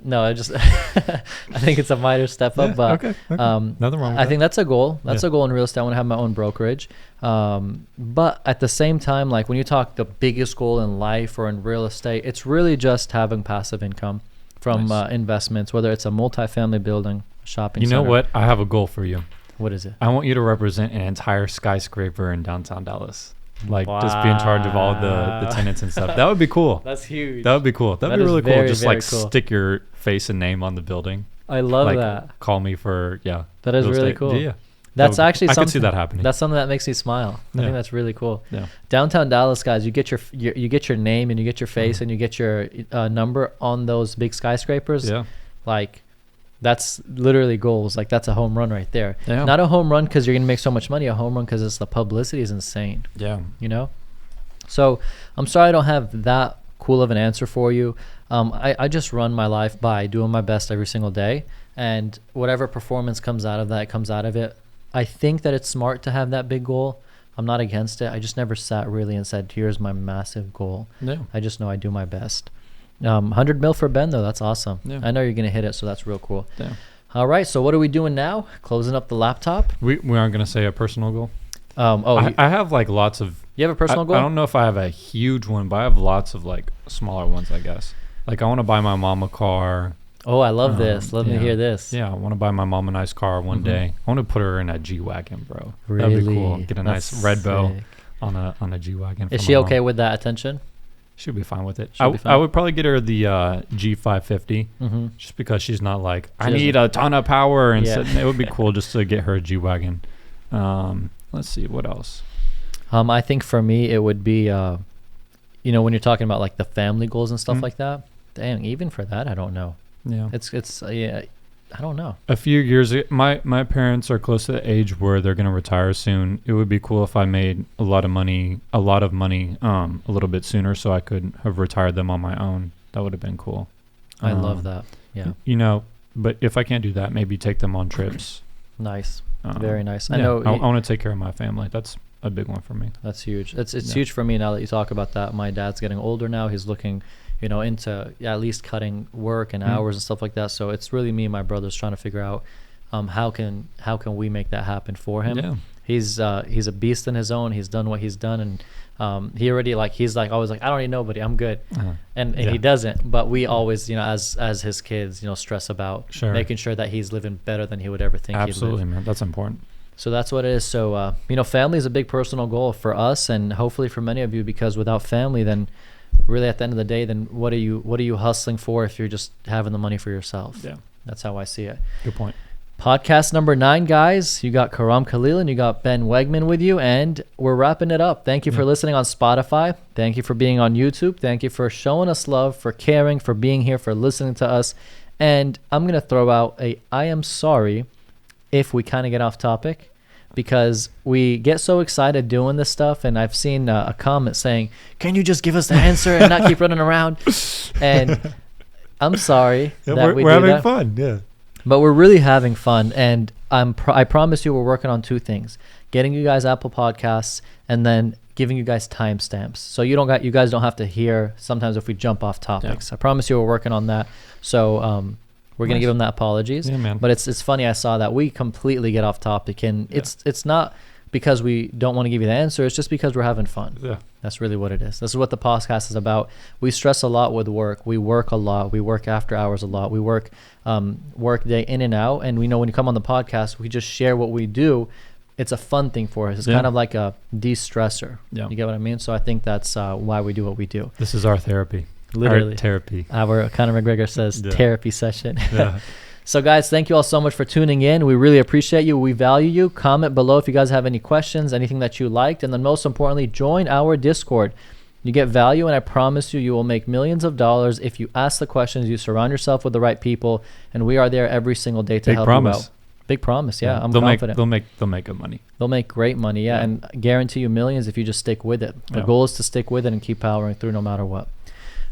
no, I think it's a minor step up. But okay. Nothing wrong with I think that's a goal. That's a goal in real estate. I want to have my own brokerage. But at the same time, like when you talk the biggest goal in life or in real estate, it's really just having passive income from investments, whether it's a multifamily building, shopping center. You know what? I have a goal for you. What is it? I want you to represent an entire skyscraper in downtown Dallas. Like just be in charge of all the tenants and stuff. That would be cool. That's huge. That would be cool. That'd be really cool. Just like cool. Stick your face and name on the building. I love that. Call me for That is really cool. Yeah. That's actually something. I could see that happening. That's something that makes me smile. I think that's really cool. Yeah. Downtown Dallas, guys, you get your name and you get your face and you get your number on those big skyscrapers. Yeah. Like that's literally goals. Like that's a home run right there. Yeah. Not a home run because you're gonna make so much money. A home run because it's the publicity is insane. Yeah. So I'm sorry I don't have that cool of an answer for you. I just run my life by doing my best every single day, and whatever performance comes out of that comes out of it. I think that it's smart to have that big goal. I'm not against it. I just never sat really and said, here's my massive goal. Yeah. I just know I do my best. 100 mil for Ben though. That's awesome. Yeah. I know you're going to hit it. So that's real cool. Yeah. All right. So what are we doing now? Closing up the laptop. We aren't going to say a personal goal. I have like lots of. You have a personal goal? I don't know if I have a huge one, but I have lots of like smaller ones, I guess. Like I want to buy my mom a car. Oh, I love this. Let me hear this. Yeah, I want to buy my mom a nice car one day. I want to put her in a G-Wagon, bro. Really? That'd be cool. Get a nice red bow on a G-Wagon. Is she okay with that attention? She'll be fine with it. I would probably get her the G550 just because she's not like, I need a ton of power. And it would be cool just to get her a G-Wagon. Let's see, what else? I think for me, it would be, when you're talking about like the family goals and stuff like that, dang, even for that, I don't know. Yeah. I don't know. A few years, my parents are close to the age where they're going to retire soon. It would be cool if I made a lot of money, a little bit sooner so I could have retired them on my own. That would have been cool. I love that. Yeah. But if I can't do that, maybe take them on trips. Nice. Very nice. I know. I want to take care of my family. That's a big one for me. That's huge. It's huge for me now that you talk about that. My dad's getting older now. He's looking, into at least cutting work and hours and stuff like that. So it's really me and my brothers trying to figure out how can we make that happen for him. Yeah. He's a beast in his own. He's done what he's done, and he already he's always I don't need nobody, I'm good. And he doesn't, but we always as his kids stress about making sure that he's living better than he would ever think. Absolutely, he'd live. man, that's important. So that's what it is. So family is a big personal goal for us, and hopefully for many of you, because without family, then really at the end of the day, then what are you hustling for if you're just having the money for yourself? Yeah, that's how I see it. Good point. Podcast number 9, guys. You got Karam Khalil and you got Ben Wegmann with you, and we're wrapping it up. Thank you for listening on Spotify. Thank you for being on YouTube. Thank you for showing us love, for caring, for being here, for listening to us. And I'm going to throw out I am sorry if we kind of get off topic, because we get so excited doing this stuff, and I've seen a comment saying, can you just give us the answer and not keep running around? And I'm sorry that we're having fun. Yeah. But we're really having fun, and I promise you we're working on 2 things: getting you guys Apple Podcasts, and then giving you guys timestamps, so you guys don't have to hear sometimes if we jump off topics. I promise you we're working on that. So we're gonna give them that apologies. Yeah, man. But it's funny, I saw that we completely get off topic, and it's not because we don't want to give you the answer. It's just because we're having fun. Yeah. That's really what it is. This is what the podcast is about. We stress a lot with work. We work a lot. We work after hours a lot. We work day in and out. And we know when you come on the podcast, we just share what we do. It's a fun thing for us. It's kind of like a de-stressor. Yeah. You get what I mean? So I think that's why we do what we do. This is our therapy. Literally. Our therapy. Our Conor McGregor says therapy session. Yeah. So guys, thank you all so much for tuning in. We really appreciate you. We value you. Comment below if you guys have any questions, anything that you liked. And then most importantly, join our Discord. You get value, and I promise you will make millions of dollars if you ask the questions, you surround yourself with the right people, and we are there every single day to help you out. Big promise, yeah. I'm confident. They'll make good money. They'll make great money, yeah, and guarantee you millions if you just stick with it. The goal is to stick with it and keep powering through no matter what.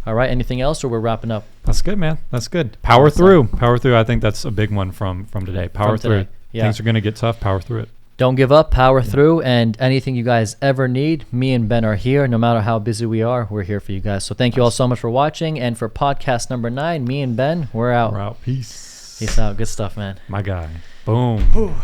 All right, anything else, or we're wrapping up? That's good, man. That's good. Power through. I think that's a big one from today. Power through. Yeah. Things are going to get tough. Power through it. Don't give up. Power through. And anything you guys ever need, me and Ben are here. No matter how busy we are, we're here for you guys. So thank you all so much for watching. And for podcast number 9, me and Ben, we're out. We're out. Peace. Peace out. Good stuff, man. My guy. Boom.